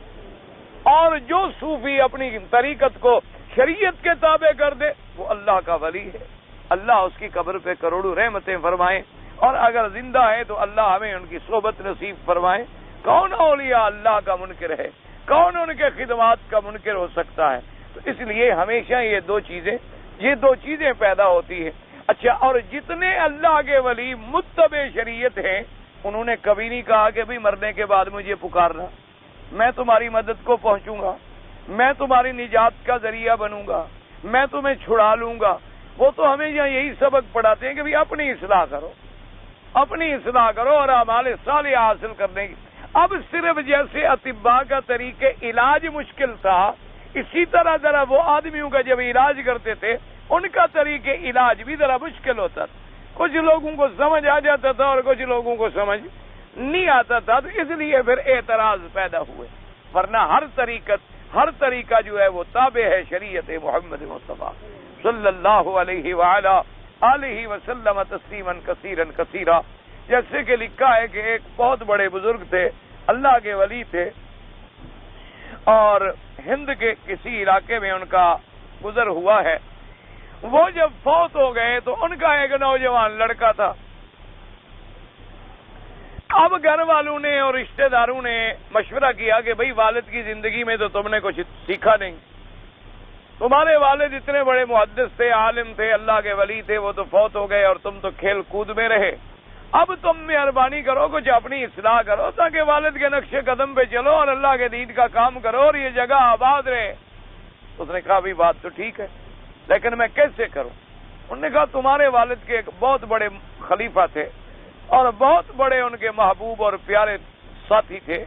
اور جو صوفی اپنی طریقت کو شریعت کے تابع کر دے وہ اللہ کا ولی ہے. اللہ اس کی قبر پہ کروڑوں رحمتیں فرمائیں، اور اگر زندہ ہے تو اللہ ہمیں ان کی صحبت نصیب فرمائے. کون اولیاء اللہ کا منکر ہے؟ کون ان کے خدمات کا منکر ہو سکتا ہے؟ تو اس لیے ہمیشہ یہ دو چیزیں پیدا ہوتی ہیں. اچھا، اور جتنے اللہ کے ولی متبع شریعت ہیں انہوں نے کبھی نہیں کہا کہ بھی مرنے کے بعد مجھے پکارنا، میں تمہاری مدد کو پہنچوں گا، میں تمہاری نجات کا ذریعہ بنوں گا، میں تمہیں چھڑا لوں گا. وہ تو ہمیشہ یہی سبق پڑھاتے ہیں کہ بھی اپنی اصلاح کرو اور اعمال صالحہ حاصل کرنے کی. اب صرف جیسے اطباء کا طریقہ علاج مشکل تھا، اسی طرح ذرا وہ آدمیوں کا جب علاج کرتے تھے ان کا طریقہ علاج بھی ذرا مشکل ہوتا تھا. کچھ لوگوں کو سمجھ آ جاتا تھا اور کچھ لوگوں کو سمجھ نہیں آتا تھا، تو اس لیے پھر اعتراض پیدا ہوئے. ورنہ ہر طریقہ جو ہے وہ تابع ہے شریعت محمد مصطفیٰ صلی اللہ علیہ وآلہ آلہ وسلم تسلیما کثیرا کثیرا. جیسے کہ لکھا ہے کہ ایک بہت بڑے بزرگ تھے، اللہ کے ولی تھے، اور ہند کے کسی علاقے میں ان کا گزر ہوا ہے. وہ جب فوت ہو گئے تو ان کا ایک نوجوان لڑکا تھا. اب گھر والوں نے اور رشتہ داروں نے مشورہ کیا کہ بھئی والد کی زندگی میں تو تم نے کچھ سیکھا نہیں، تمہارے والد اتنے بڑے محدث تھے، عالم تھے، اللہ کے ولی تھے، وہ تو فوت ہو گئے اور تم تو کھیل کود میں رہے. اب تم مہربانی کرو کچھ اپنی اصلاح کرو تاکہ والد کے نقش قدم پہ چلو اور اللہ کے دین کا کام کرو اور یہ جگہ آباد رہے. اس نے کہا بھی بات تو ٹھیک ہے لیکن میں کیسے کروں؟ انہوں نے کہا تمہارے والد کے ایک بہت بڑے خلیفہ تھے اور بہت بڑے ان کے محبوب اور پیارے ساتھی تھے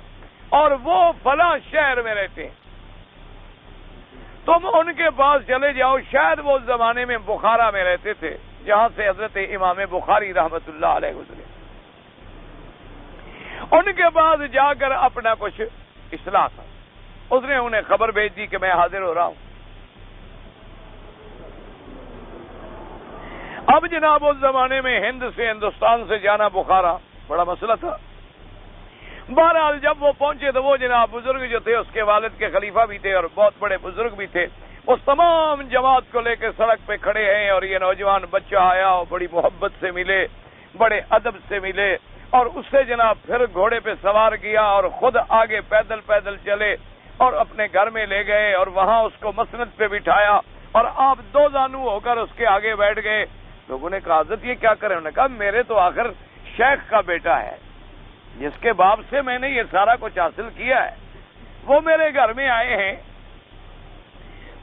اور وہ فلاں شہر میں رہتے ہیں، تم ان کے پاس چلے جاؤ. شاید وہ اس زمانے میں بخارا میں رہتے تھے جہاں سے حضرت امام بخاری رحمت اللہ علیہ گزرے. ان کے پاس جا کر اپنا کچھ اصلاح کر. اس نے انہیں خبر بھیج دی کہ میں حاضر ہو رہا ہوں. اب جناب اس زمانے میں ہند سے ہندوستان سے جانا بخارا بڑا مسئلہ تھا. بہرحال جب وہ پہنچے تو وہ جناب بزرگ جو تھے اس کے والد کے خلیفہ بھی تھے اور بہت بڑے بزرگ بھی تھے، اس تمام جماعت کو لے کے سڑک پہ کھڑے ہیں. اور یہ نوجوان بچہ آیا اور بڑی محبت سے ملے، بڑے ادب سے ملے اور اس سے جناب پھر گھوڑے پہ سوار کیا اور خود آگے پیدل چلے اور اپنے گھر میں لے گئے اور وہاں اس کو مسند پہ بٹھایا اور آپ دو زانو ہو کر اس کے آگے بیٹھ گئے. لوگوں نے کہا حضرت یہ کیا کریں؟ انہوں نے کہا میرے تو آخر شیخ کا بیٹا ہے جس کے باپ سے میں نے یہ سارا کچھ حاصل کیا ہے، وہ میرے گھر میں آئے ہیں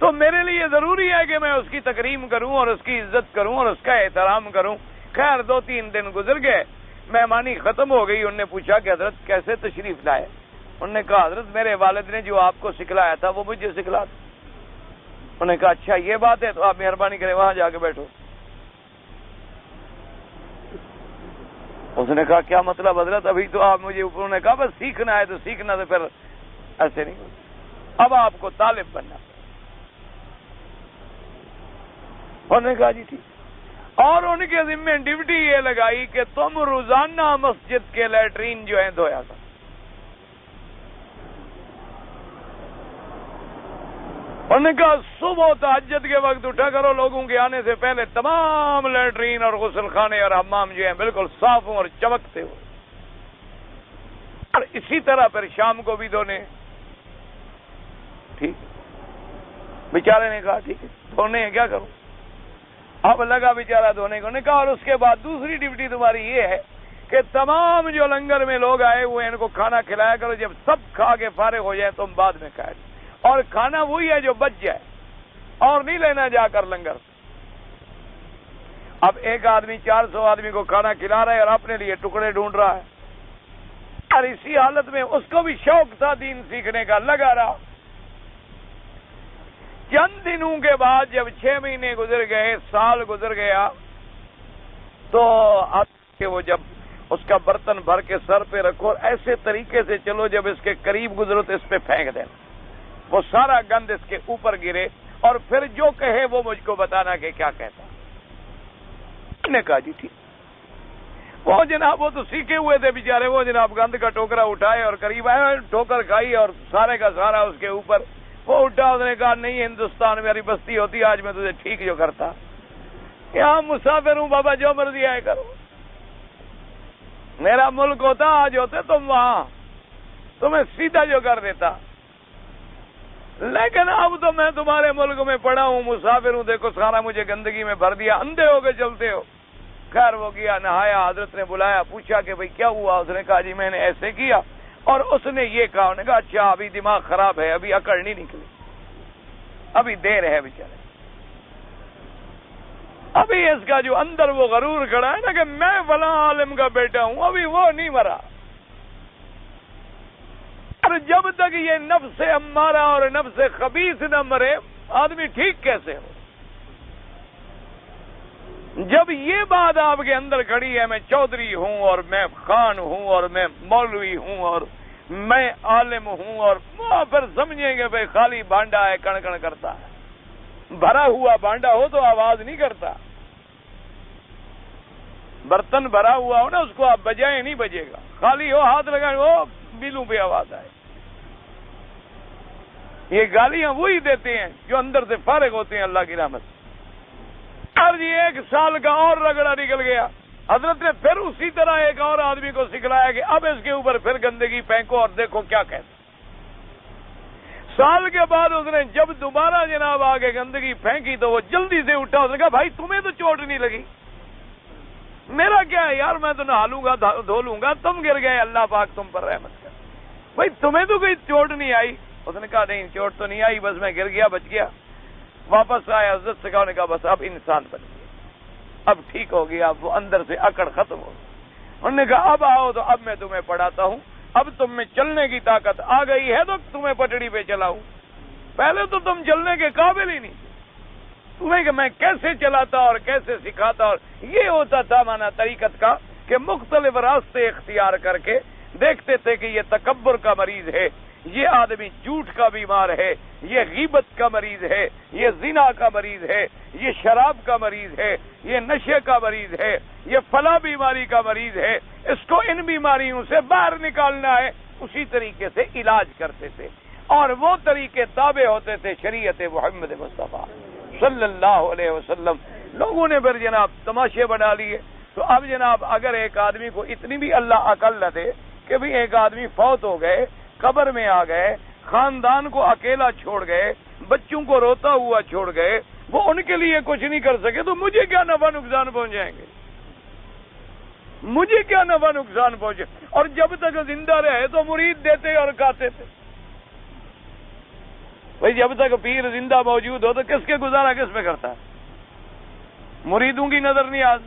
تو میرے لیے ضروری ہے کہ میں اس کی تکریم کروں اور اس کی عزت کروں اور اس کا احترام کروں. خیر 2-3 دن گزر گئے, مہمانی ختم ہو گئی. انہوں نے پوچھا کہ حضرت کیسے تشریف لائے؟ انہوں نے کہا حضرت میرے والد نے جو آپ کو سکھلایا تھا وہ مجھے سکھلا دیا. انہوں نے کہا اچھا یہ بات ہے, تو آپ مہربانی کریں وہاں جا کے بیٹھو. اس نے کہا کیا مطلب حضرت؟ ابھی تو آپ مجھے اوپر. انہوں نے کہا بس سیکھنا ہے تو سیکھنا, تو پھر ایسے نہیں ہوتا, اب آپ کو طالب بننا. انہوں نے کہا جی ٹھیک. اور ان کے ذمہ ڈیوٹی یہ لگائی کہ تم روزانہ مسجد کے لیٹرین جو ہیں دھویا کرو. انہوں نے کہا صبح تہجد کے وقت اٹھا کرو, لوگوں کے آنے سے پہلے تمام لیٹرین اور غسل خانے اور حمام جو ہیں بالکل صاف ہوں اور چمکتے ہو, اور اسی طرح پھر شام کو بھی دھونے. ٹھیک. بیچارے نے کہا ٹھیک ہے دھونے ہیں, کیا کروں. اب لگا بیچارہ دھونے کو. نے کہا اور اس کے بعد دوسری ڈیوٹی تمہاری یہ ہے کہ تمام جو لنگر میں لوگ آئے ہوئے ان کو کھانا کھلایا کرو. جب سب کھا کے فارغ ہو جائے تم بعد میں کھائے, اور کھانا وہی ہے جو بچ جائے, اور نہیں لینا جا کر لنگر. اب ایک آدمی 400 آدمی کو کھانا کھلا رہا ہے اور اپنے لیے ٹکڑے ڈھونڈ رہا ہے, اور اسی حالت میں اس کو بھی شوق تھا دین سیکھنے کا, لگا رہا. چند دنوں کے بعد جب 6 مہینے گزر گئے, سال گزر گیا, تو اب کہ وہ جب اس کا برتن بھر کے سر پہ رکھو اور ایسے طریقے سے چلو جب اس کے قریب گزرو تو اس پہ پھینک دینا, وہ سارا گند اس کے اوپر گرے, اور پھر جو کہے وہ مجھ کو بتانا کہ کیا کہتا. میں نے کہا جی ٹھیک. وہ جناب وہ تو سیکھے ہوئے تھے بیچارے, وہ جناب گند کا ٹوکرا اٹھائے اور قریب آئے, ٹھوکر کھائی اور سارے کا سارا اس کے اوپر. وہ اٹھا, اس نے کہا نہیں ہندوستان میں میری بستی ہوتی, آج میں تجھے ٹھیک جو کرتا. یہاں مسافر ہوں بابا, جو مرضی آئے کرو. میرا ملک ہوتا آج ہوتے تم وہاں, تمہیں سیدھا جو کر دیتا. لیکن اب تو میں تمہارے ملک میں پڑا ہوں, مسافر ہوں, دیکھو سارا مجھے گندگی میں بھر دیا, اندھے ہو کے چلتے ہو. خیر وہ گیا, نہایا, حضرت نے بلایا, پوچھا کہ بھئی کیا ہوا؟ اس نے کہا جی میں نے ایسے کیا, اور اس نے یہ کہا. انہوں نے کہا اچھا ابھی دماغ خراب ہے, ابھی عقل نہیں نکلی, ابھی دیر ہے بیچارے, ابھی اس کا جو اندر وہ غرور کھڑا ہے نا کہ میں فلاں عالم کا بیٹا ہوں, ابھی وہ نہیں مرا. اور جب تک یہ نفس امارہ اور نفس خبیث نہ مرے, آدمی ٹھیک کیسے ہو؟ جب یہ بات آپ کے اندر کھڑی ہے, میں چودھری ہوں اور میں خان ہوں اور میں مولوی ہوں اور میں عالم ہوں, اور پھر سمجھیں گے بھائی خالی بانڈا ہے, کڑ کڑ کرتا ہے. بھرا ہوا بانڈا ہو تو آواز نہیں کرتا, برتن بھرا ہوا ہو نا, اس کو آپ بجائیں نہیں بجے گا. خالی ہو, ہاتھ لگائیں, وہ بیلوں پہ آواز آئے. یہ گالیاں وہی دیتے ہیں جو اندر سے فارغ ہوتے ہیں اللہ کی رحمت. اور یہ 1 سال کا اور رگڑا نکل گیا. حضرت نے پھر اسی طرح ایک اور آدمی کو سکھلایا کہ اب اس کے اوپر پھر گندگی پھینکو اور دیکھو کیا کہتے. سال کے بعد اس نے جب دوبارہ جناب آگے گندگی پھینکی تو وہ جلدی سے اٹھا. اس نے کہا بھائی تمہیں تو چوٹ نہیں لگی, میرا کیا ہے یار, میں تو نہا لوں گا, دھو لوں گا, تم گر گئے, اللہ پاک تم پر رحمت کر. بھائی تمہیں تو کوئی چوٹ نہیں آئی؟ اس نے کہا نہیں چوٹ تو نہیں آئی, بس میں گر گیا, بچ گیا. واپس آیا, حضرت سے کہا, نے کہا بس اب انسان بن گیا, اب ٹھیک ہو گیا, اب وہ اندر سے اکڑ ختم ہو گئی. انہوں نے کہا اب آؤ تو اب میں تمہیں پڑھاتا ہوں, اب تم میں چلنے کی طاقت آ گئی ہے تو تمہیں پٹڑی پہ چلاؤں. پہلے تو تم چلنے کے قابل ہی نہیں, تمہیں کہ میں کیسے چلاتا اور کیسے سکھاتا. اور یہ ہوتا تھا مانا طریقت کا کہ مختلف راستے اختیار کر کے دیکھتے تھے کہ یہ تکبر کا مریض ہے, یہ آدمی جھوٹ کا بیمار ہے, یہ غیبت کا مریض ہے, یہ زنا کا مریض ہے, یہ شراب کا مریض ہے, یہ نشے کا مریض ہے, یہ فلاں بیماری کا مریض ہے, اس کو ان بیماریوں سے باہر نکالنا ہے. اسی طریقے سے علاج کرتے تھے, اور وہ طریقے تابع ہوتے تھے شریعت محمد مصطفیٰ صلی اللہ علیہ وسلم. لوگوں نے پھر جناب تماشے بنا لیے. تو اب جناب اگر ایک آدمی کو اتنی بھی اللہ عقل نہ دے کہ بھی ایک آدمی فوت ہو گئے, قبر میں آ گئے, خاندان کو اکیلا چھوڑ گئے, بچوں کو روتا ہوا چھوڑ گئے, وہ ان کے لیے کچھ نہیں کر سکے, تو مجھے کیا نفع نقصان پہنچ جائیں گے؟ مجھے کیا نفع نقصان پہنچے؟ اور جب تک زندہ رہے تو مرید دیتے اور کھاتے تھے. بھائی جب تک پیر زندہ موجود ہو تو کس کے گزارا کس پہ کرتا ہے؟ مریدوں کی نظر نیاز،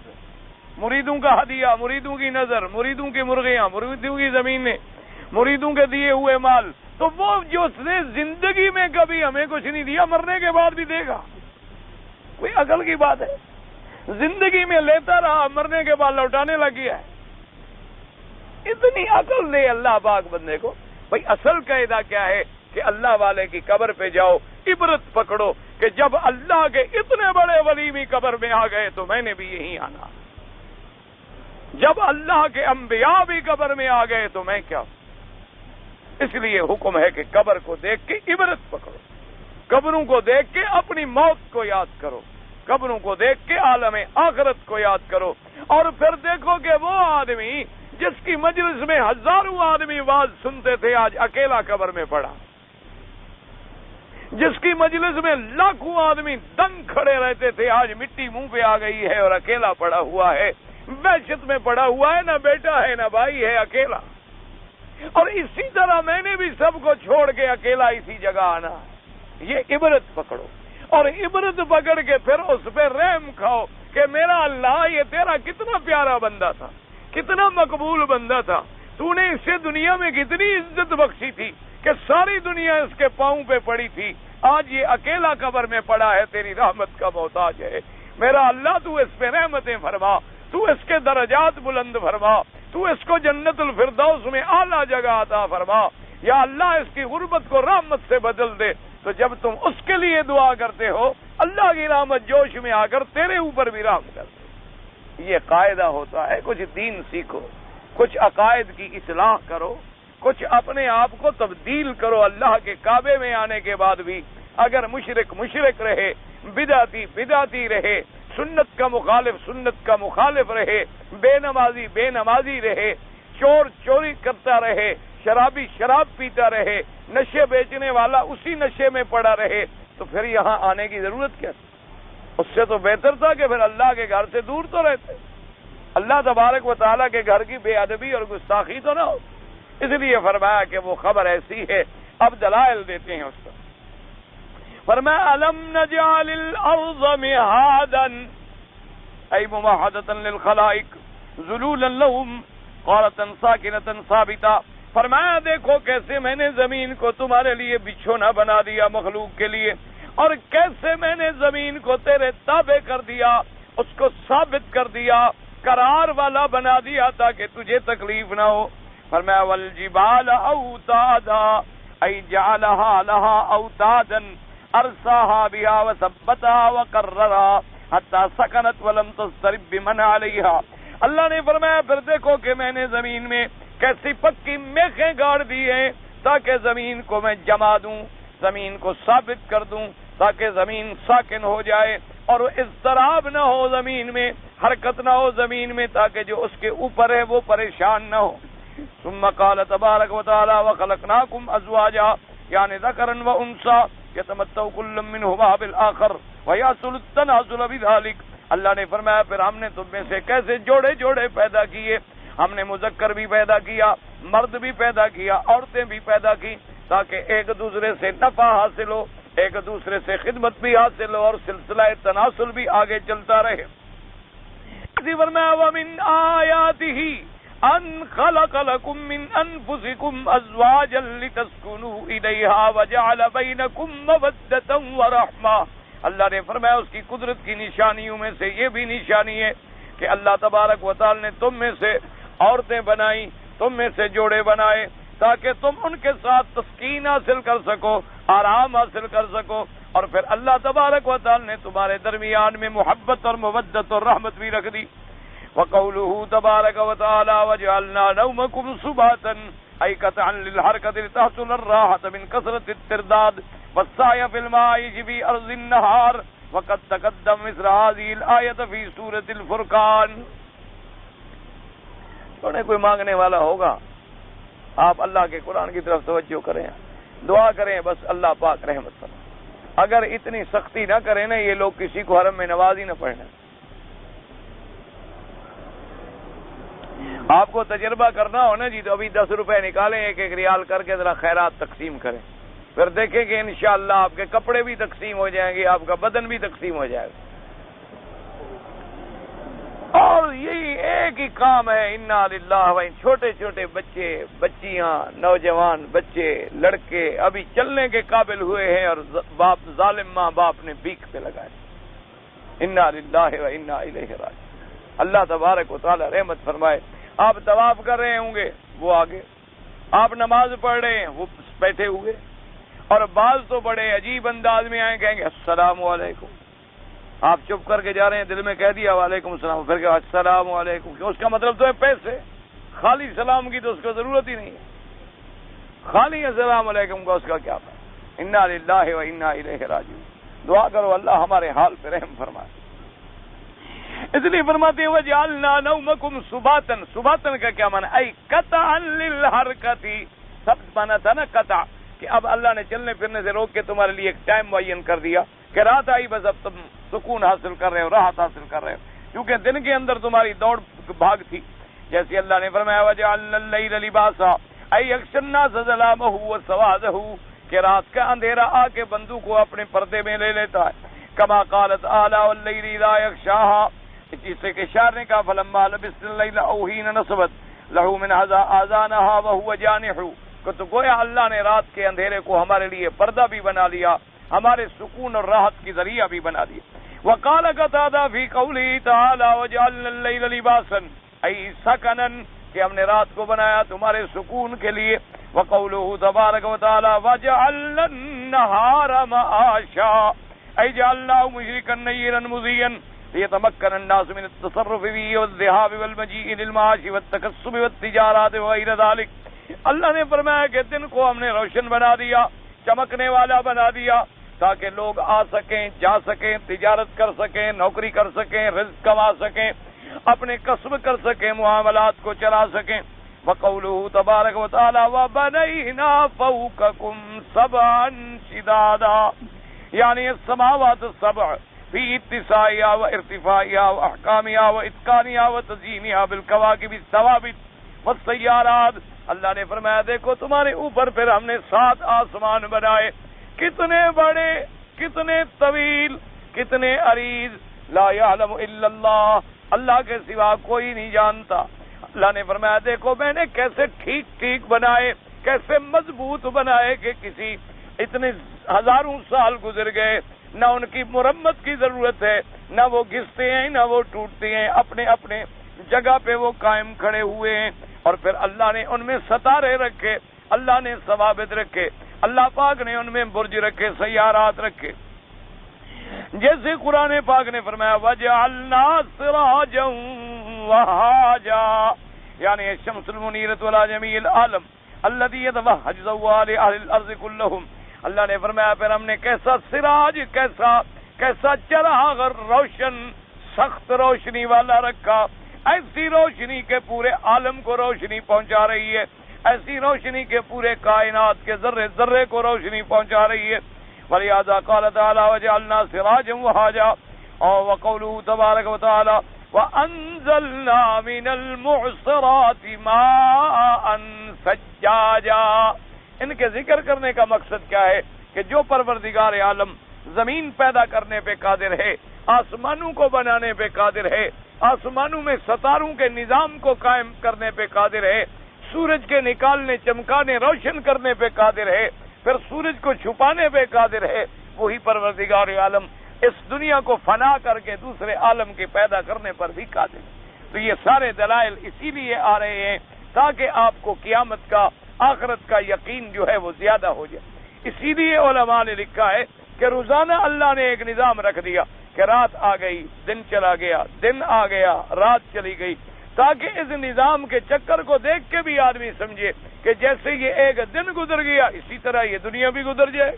مریدوں کا ہدیہ، مریدوں کی نظر، مریدوں کی مرغیاں، مریدوں کی زمینیں، مریدوں کے دیے ہوئے مال، تو وہ جو اس نے زندگی میں کبھی ہمیں کچھ نہیں دیا مرنے کے بعد بھی دے گا؟ کوئی عقل کی بات ہے؟ زندگی میں لیتا رہا، مرنے کے بعد لوٹانے لگ گیا ہے۔ اتنی عقل دے اللہ پاک بندے کو۔ بھائی اصل قاعدہ کیا ہے کہ اللہ والے کی قبر پہ جاؤ، عبرت پکڑو کہ جب اللہ کے اتنے بڑے ولی بھی قبر میں آ گئے تو میں نے بھی یہیں آنا، جب اللہ کے انبیاء بھی قبر میں آ گئے تو میں کیا؟ اس لیے حکم ہے کہ قبر کو دیکھ کے عبرت پکڑو، قبروں کو دیکھ کے اپنی موت کو یاد کرو، قبروں کو دیکھ کے عالم آخرت کو یاد کرو، اور پھر دیکھو کہ وہ آدمی جس کی مجلس میں ہزاروں آدمی واز سنتے تھے آج اکیلا قبر میں پڑا، جس کی مجلس میں لاکھوں آدمی دنگ کھڑے رہتے تھے آج مٹی منہ پہ آ گئی ہے اور اکیلا پڑا ہوا ہے، وحشت میں پڑا ہوا ہے، نہ بیٹا ہے نہ بھائی ہے، اکیلا۔ اور اسی طرح میں نے بھی سب کو چھوڑ کے اکیلا اسی جگہ آنا۔ یہ عبرت پکڑو، اور عبرت پکڑ کے پھر اس پہ رحم کھاؤ کہ میرا اللہ یہ تیرا کتنا پیارا بندہ تھا، کتنا مقبول بندہ تھا، تو نے اسے دنیا میں کتنی عزت بخشی تھی کہ ساری دنیا اس کے پاؤں پہ پڑی تھی، آج یہ اکیلا قبر میں پڑا ہے، تیری رحمت کا محتاج ہے۔ میرا اللہ تو اس پہ رحمتیں فرما، تو اس کے درجات بلند فرما، تو اس کو جنت الفردوس میں اعلیٰ جگہ عطا فرما، یا اللہ اس کی غربت کو رحمت سے بدل دے۔ تو جب تم اس کے لیے دعا کرتے ہو اللہ کی رحمت جوش میں آ کر تیرے اوپر بھی رحم کر دے۔ یہ قاعدہ ہوتا ہے۔ کچھ دین سیکھو، کچھ عقائد کی اصلاح کرو، کچھ اپنے آپ کو تبدیل کرو۔ اللہ کے کعبے میں آنے کے بعد بھی اگر مشرک رہے، بدعتی رہے، سنت کا مخالف رہے، بے نمازی رہے، چور چوری کرتا رہے، شرابی شراب پیتا رہے، نشے بیچنے والا اسی نشے میں پڑا رہے، تو پھر یہاں آنے کی ضرورت کیا؟ اس سے تو بہتر تھا کہ پھر اللہ کے گھر سے دور تو رہتے، اللہ تبارک و تعالیٰ کے گھر کی بے ادبی اور گستاخی تو نہ ہو۔ اس لیے فرمایا کہ وہ خبر ایسی ہے۔ اب دلائل دیتے ہیں اس پر۔ فرمایا الم نجعل الارض مہادا ای ممہدۃ للخلائق ذلولا لهم قارۃ ساکنۃ ثابتہ۔ فرمایا دیکھو کیسے میں نے زمین کو تمہارے لیے بچھونا بنا دیا مخلوق کے لیے، اور کیسے میں نے زمین کو تیرے تابع کر دیا، اس کو ثابت کر دیا، قرار والا بنا دیا تاکہ تجھے تکلیف نہ ہو۔ فرمایا والجبال اوتادا ای جعلها لها اوتادا ارساها بها وثبتها وقررها حتى سکنت ولم تضطرب بمن علیها۔ اللہ نے فرمایا پھر دیکھو کہ میں نے زمین میں کیسی پکی میخیں گاڑ دی ہیں تاکہ زمین کو میں جما دوں، زمین کو ثابت کر دوں تاکہ زمین ساکن ہو جائے اور اضطراب نہ ہو زمین میں، حرکت نہ ہو زمین میں، تاکہ جو اس کے اوپر ہے وہ پریشان نہ ہو۔ ثم قال تبارک و تعالی وخلقناکم ازواجا یعنی ذکرا و انثى یتمتع کل منہما بالآخر ویحصل التناسل بذلک۔ اللہ نے فرمایا پھر ہم نے تم میں سے کیسے جوڑے جوڑے پیدا کیے، ہم نے مذکر بھی پیدا کیا، مرد بھی پیدا کیا، عورتیں بھی پیدا کی، تاکہ ایک دوسرے سے نفع حاصل ہو، ایک دوسرے سے خدمت بھی حاصل ہو اور سلسلہ تناسل بھی آگے چلتا رہے۔ اسی فرمایا ومن آیاتہ ان خلق لکم من انفسکم ازواجا لتسکنوا الیہا وجعل بینکم مودۃ ورحمہ۔ اللہ نے فرمایا اس کی قدرت کی نشانیوں میں سے یہ بھی نشانی ہے کہ اللہ تبارک و تعالی نے تم میں سے عورتیں بنائی، تم میں سے جوڑے بنائے تاکہ تم ان کے ساتھ تسکین حاصل کر سکو، آرام حاصل کر سکو، اور پھر اللہ تبارک و تعالی نے تمہارے درمیان میں محبت اور مودت اور رحمت بھی رکھ دی۔ وقوله تبارک و تعالی وجعلنا نومکم سباتا ای قطعا للحرکت لتحصل الراحة من کثرة الترداد والسعی فی المعاش فی ارض النہار وقد تقدم مثل هذه الآیت فی سورة الفرقان۔ تو کوئی مانگنے والا ہوگا، آپ اللہ کے قرآن کی طرف توجہ کریں، دعا کریں، بس اللہ پاک رحمت فرمائے۔ اگر اتنی سختی نہ کریں نا یہ لوگ کسی کو حرم میں نماز ہی نہ پڑھنے۔ آپ کو تجربہ کرنا ہو نا جی تو ابھی 10 روپے نکالیں، ایک ایک ریال کر کے ذرا خیرات تقسیم کریں، پھر دیکھیں گے انشاءاللہ آپ کے کپڑے بھی تقسیم ہو جائیں گے، آپ کا بدن بھی تقسیم ہو جائے گا۔ اور یہی ایک ہی کام ہے، انا للہ و چھوٹے چھوٹے بچے، بچیاں، نوجوان بچے، لڑکے ابھی چلنے کے قابل ہوئے ہیں اور باپ ظالم ماں باپ نے بیک پہ لگائے۔ انا للہ و انا الیہ راجعون۔ اللہ تبارک و تعالی رحمت فرمائے۔ آپ طواف کر رہے ہوں گے، وہ آگے، آپ نماز پڑھ رہے ہیں، وہ بیٹھے ہوئے، اور بعض تو بڑے عجیب انداز میں آئے، کہیں گے السلام علیکم، آپ چپ کر کے جا رہے ہیں، دل میں کہہ دیا وعلیکم السلام، پھر کہ السلام علیکم، کہ اس کا مطلب تو ہے پیسے، خالی سلام کی تو اس کو ضرورت ہی نہیں ہے، خالی السلام علیکم کا اس کا کیا ہے؟ انا للہ و انا الیہ راجعون۔ دعا کرو اللہ ہمارے حال پہ رحم فرمائے۔ اس لیے فرماتے ہیں وَجَعَلْنَا نَوْمَكُمْ سُبَاتًا، سباتن کا کیا معنی؟ ای قطعا للحرکت، سب مانا تھا نا قطع، کہ اب اللہ نے چلنے پھرنے سے روک کے تمہارے لیے ایک ٹائم معین کر دیا کہ رات آئی بس اب تم سکون حاصل کر رہے ہو، راحت حاصل کر رہے ہو، کیونکہ دن کے اندر تمہاری دوڑ بھاگ تھی۔ جیسے اللہ نے فرمایا وَجَعَلْنَا اللَّيْلَ لِبَاسًا، ای یغشی النَّاسَ ظَلَامَهُ وَسَوَادَهُ، کہ رات کا اندھیرا آ کے بندوں کو اپنے پردے میں لے لیتا ہے۔ کما قالت تعالی واللیل اذا یغشاها، جس سے کہ شاعر نے کہا فلما لبثنا اللیل اوحین نصبت له من آذانها وهو جانح، کہ تو گویا اللہ نے رات کے اندھیرے کو ہمارے لیے پردہ بھی بنا لیا، ہمارے سکون اور راحت کی ذریعہ بھی بنا دیا۔ وقال قتادہ فی قوله تعالی وجعلنا اللیل لباسا، ای سکنا، کہ ہم نے رات کو بنایا تمہارے سکون کے لیے۔ وقوله تبارک وتعالی وجعلنا النهار معاشا، ای جعلناه مشرقا نيرا مضيا ليتمكن الناس من التصرف فيه والذهاب والمجيء للمعاش والتكسب والتجارات وغير ذلك۔ اللہ نے فرمایا کہ دن کو ہم نے روشن بنا دیا، چمکنے والا بنا دیا، تاکہ لوگ آ سکیں، جا سکیں، تجارت کر سکیں، نوکری کر سکیں، رزق کما سکیں، اپنے کسب کر سکیں، معاملات کو چلا سکیں۔ وقوله تبارک وتعالی وبنینا فوقکم سبعا شدادا، یعنی السماوات السبع فی اتساعها و ارتفاعها و احکامها و اتقانها و تزیینها بالکواکب الثوابت والسیارات۔ اللہ نے فرمایا دیکھو تمہارے اوپر پھر ہم نے 7 آسمان بنائے، کتنے بڑے، کتنے طویل، کتنے عریض، لا یعلم الا اللہ، اللہ کے سوا کوئی نہیں جانتا۔ اللہ نے فرمایا دیکھو میں نے کیسے ٹھیک ٹھیک بنائے، کیسے مضبوط بنائے کہ کسی اتنے ہزاروں سال گزر گئے، نہ ان کی مرمت کی ضرورت ہے، نہ وہ گھستے ہیں نہ وہ ٹوٹتے ہیں، اپنے اپنے جگہ پہ وہ قائم کھڑے ہوئے ہیں۔ اور پھر اللہ نے ان میں ستارے رکھے، اللہ نے ثوابت رکھے، اللہ پاک نے ان میں برج رکھے، سیارات رکھے۔ جیسے قرآن پاک نے فرمایا وَجَعَلْنَا سِرَاجًا وَهَاجًا، یعنی الشمس المنیرۃ علی جمیع العالم الذی یتوہج زوال اہل الارض کلہم۔ اللہ نے فرمایا پھر ہم نے کیسا سراج، کیسا چراغ روشن، سخت روشنی والا رکھا، ایسی روشنی کے پورے عالم کو روشنی پہنچا رہی ہے، ایسی روشنی کے پورے کائنات کے ذرے ذرے کو روشنی پہنچا رہی ہے۔ ولہذا قال تعالی وجعلنا سراجا وهاجا، اور وقوله تبارک وتعالی وانزلنا من المعصرات ماء ثجاجا۔ ان کے ذکر کرنے کا مقصد کیا ہے کہ جو پروردگار عالم زمین پیدا کرنے پہ قادر ہے، آسمانوں کو بنانے پہ قادر ہے، آسمانوں میں ستاروں کے نظام کو قائم کرنے پہ قادر ہے، سورج کے نکالنے، چمکانے، روشن کرنے پہ قادر ہے، پھر سورج کو چھپانے پہ قادر ہے، وہی پروردگار عالم اس دنیا کو فنا کر کے دوسرے عالم کے پیدا کرنے پر بھی قادر ہے۔ تو یہ سارے دلائل اسی لیے آ رہے ہیں تاکہ آپ کو قیامت کا، آخرت کا یقین جو ہے وہ زیادہ ہو جائے۔ اسی لیے علماء نے لکھا ہے کہ روزانہ اللہ نے ایک نظام رکھ دیا کہ رات آ گئی، دن چلا گیا، دن آ گیا، رات چلی گئی، تاکہ اس نظام کے چکر کو دیکھ کے بھی آدمی سمجھے کہ جیسے یہ ایک دن گزر گیا اسی طرح یہ دنیا بھی گزر جائے،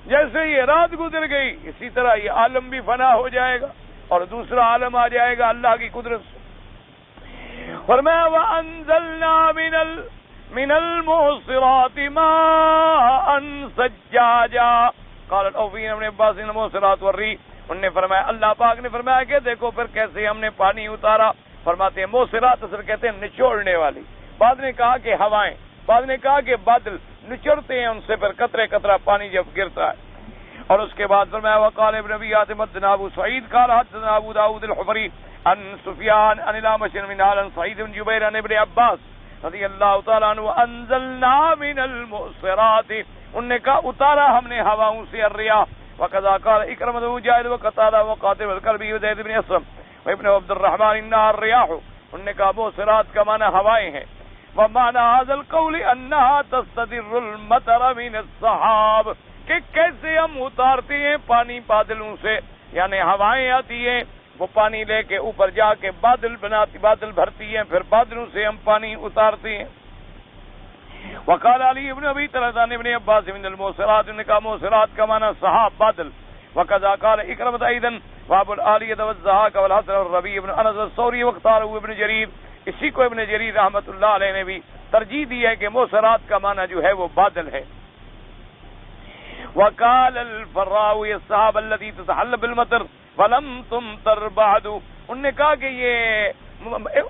جیسے یہ رات گزر گئی اسی طرح یہ عالم بھی فنا ہو جائے گا اور دوسرا عالم آ جائے گا اللہ کی قدرت سے۔ فرمایا وَأَنزَلْنَا مِنَ الْمُعْصِرَاتِ مَاءً ثَجَّاجًا قال الأوفين ابن عباس المعصرات والريح۔ انہوں نے فرمایا، اللہ پاک نے فرمایا کہ دیکھو پھر کیسے ہم نے پانی اتارا۔ فرماتے ہیں معصرات اصل کہتے ہیں نچوڑنے والی، بعد نے کہا کہ ہوائیں، بعض نے کہا کہ بادل نچڑتے ہیں ان سے، پھر قطرے قطرہ پانی جب گرتا ہے۔ اور اس کے بعد فرمایا وقال ابن ابی حاتم حدثنا ابو سعید قال حدثنا ابو داؤد الحفری عن سفیان عن الاعمش عن سعید بن جبیر عن ابن عباس رضی اللہ تعالیٰ عنہ انزلنا من المعصرات، انہوں نے کہا اتارا ہم نے ہواؤں سے الرياح، وقضا قال اکرمۃ مجاہد وقتادہ وقاتل والکلبی وزید بن اسلم وابن عبد الرحمن انها الرياح، انہوں نے کہا معصرات کا معنی ہوائیں ہیں، ومعنى هذا القول انها تستدر المطر من السحاب، کہ کیسے ہم اتارتے ہیں پانی بادلوں سے، یعنی ہوائیں آتی ہیں وہ پانی لے کے اوپر جا کے بادل بناتی، بادل بھرتی ہیں، پھر بادلوں سے ہم پانی اتارتے ہیں۔ وقال علی ابن ابی طلحہ عن ابن عباس من المعصرات، نے کہا معصرات کا معنی سحاب بادل، وقذا قال اکرمۃ ایضا وابو العالیہ والضحاک والحسن والربیع بن انس الثوری واختارہ ابن جریر، اسی کو ابن جریر رحمۃ اللہ علیہ نے بھی ترجیح دی ہے کہ معصرات کا معنی جو ہے وہ بادل ہے۔ وقال الفراء الصحاب الذي تتحل بالمطر ولم تمطر بعد، انہوں نے کہا کہ یہ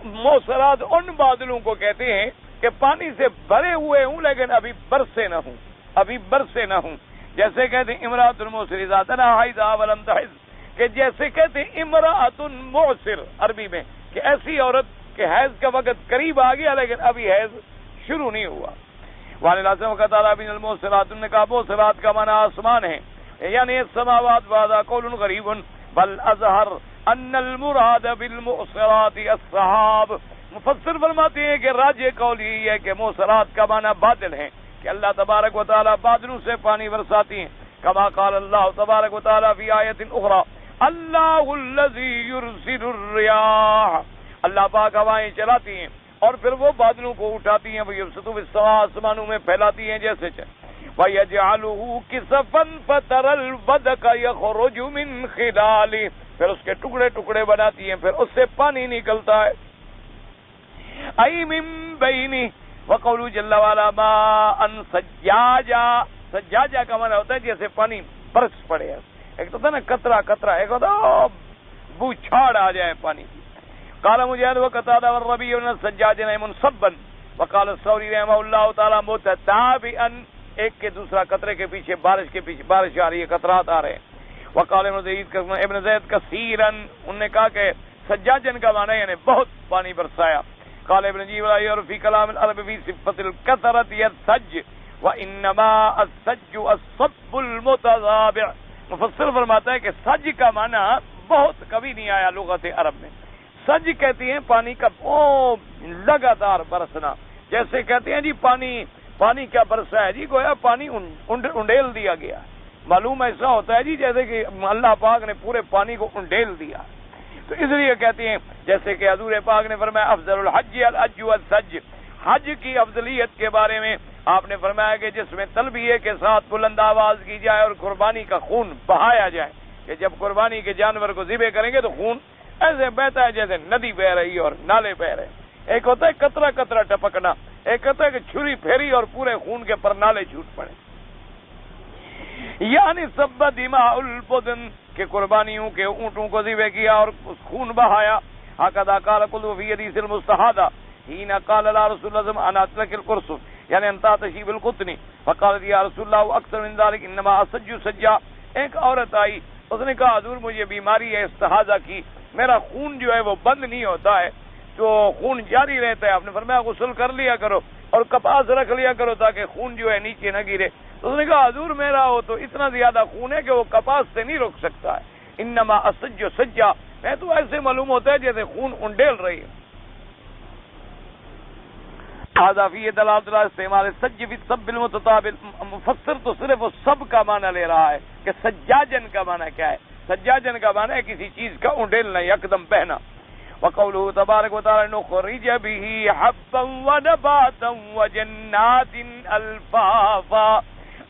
معصرات ان بادلوں کو کہتے ہیں کہ پانی سے بھرے ہوئے ہوں لیکن ابھی برسے نہ ہوں، ابھی برسے نہ ہوں، جیسے کہتے ہیں امراۃ المعصر اذا تنہا حیضا ولم تحض، کہ جیسے کہتے ہیں امراۃ معصر عربی میں کہ ایسی عورت کہ حیض کا وقت قریب آ گیا لیکن ابھی حیض شروع نہیں ہوا۔ وعن الحسن وقتادہ بن المعصرات، نے کہا معصرات کا معنی آسمان ہے، یعنی السماوات وهذا قول غریب بل اظہر ان المراد بالمعصرات السحاب، مفسر فرماتے ہیں کہ راجح قول یہی ہے کہ معصرات کا معنی بادل ہیں، کہ اللہ تبارک و تعالی بادلوں سے پانی برساتی ہیں، کما قال اللہ تبارک و تعالی فی آیت اخری اللہ الذی یرسل الرياح، اللہ پاک ہوائیں چلاتی ہیں اور پھر وہ بادلوں کو اٹھاتی ہیں، وَيُبْسِطُ فِي السَّمَاءِ، آسمانوں میں پھیلاتی ہیں جیسے وَيَجْعَلُهُ كِسَفًا فَتَرَى الْوَدْقَ يَخْرُجُ مِنْ خِلَالِهِ، پھر اس کے ٹکڑے ٹکڑے بناتی ہیں، پھر اس سے پانی نکلتا ہے، أَيْ مِنْ بَيْنِهِ وَقَوْلُهُ جَلَّ وَعَلَا مَاءً سَجَّاجًا، سجاجہ کا معنی ہوتا ہے جیسے پانی برس پڑے، ایک تو تھا نا قطرہ قطرہ، ایک ہوتا بوچھاڑ آ جائے پانی کی۔ قال مجاہد وقتادہ والربیع السجاجن منصبا، وقال الثوری رحمہ اللہ تعالی متتابعا، ایک کے دوسرا قطرے کے پیچھے بارش کے پیچھے بارش آ رہی ہے، قطرات آ رہے ہیں۔ وقال ابن زید کثیرا، انہوں نے کہا کہ سجاجن کا معنی یعنی بہت پانی برسایا۔ قال ابن جی اور فی کلام العرب فی صفۃ الکثرۃ السج وانما السج الصب المتتابع، مفسر فرماتا ہے کہ سج کا معنی بہت کبھی نہیں آیا لغت عرب میں، سج کہتی ہیں پانی کا لگاتار برسنا، جیسے کہتے ہیں جی پانی کیا برسا ہے جی، گویا پانی انڈیل دیا گیا، معلوم ایسا ہوتا ہے جی جیسے کہ اللہ پاک نے پورے پانی کو انڈیل دیا، تو اس لیے کہتے ہیں جیسے کہ حضور پاک نے فرمایا افضل الحج الحج والسج، حج کی افضلیت کے بارے میں آپ نے فرمایا کہ جس میں تلبیہ کے ساتھ بلند آواز کی جائے اور قربانی کا خون بہایا جائے، کہ جب قربانی کے جانور کو ذبح کریں گے تو خون ایسے بہتا ہے جیسے ندی بہ رہی اور نالے بہ رہے، ایک ہوتا ہے قطرہ قطرہ ٹپکنا، ایک ہوتا ہے کہ چھری پھیری اور پورے خون کے پر نالے چھوٹ پڑے، یعنی سب دماء البدن، کہ قربانیوں کے اونٹوں کو ذبح کیا اور خون بہایا۔ ہکذا قال قل فی حدیث المستحاضہ حين قال لا رسول اللہ انا اترك القرص یعنی انتا تشیب القطنی، فقالت یا رسول اللہ اکثر من ذلك انما اسج سجا، ایک عورت آئی اس نے کہا حضور مجھے بیماری ہے استحاضہ کی، میرا خون جو ہے وہ بند نہیں ہوتا ہے، تو خون جاری رہتا ہے، آپ نے فرمایا غسل کر لیا کرو اور کپاس رکھ لیا کرو تاکہ خون جو ہے نیچے نہ گرے، تو اس نے کہا حضور میرا ہو تو اتنا زیادہ خون ہے کہ وہ کپاس سے نہیں روک سکتا ہے، انما اسج سجا، میں تو ایسے معلوم ہوتا ہے جیسے خون انڈیل رہی ہے۔ فی دلالت اللہ استعمال سج فی الصب المتتابع، مفسر تو صرف وہ سب کا معنی لے رہا ہے کہ سجاجن کا معنی کیا ہے، سجاجن کا معنی ہے کسی چیز کا انڈیلنا، یکدم بہنا۔ وقوله تبارک وتعالی نخرج به حبا ونباتا وجنات الفافا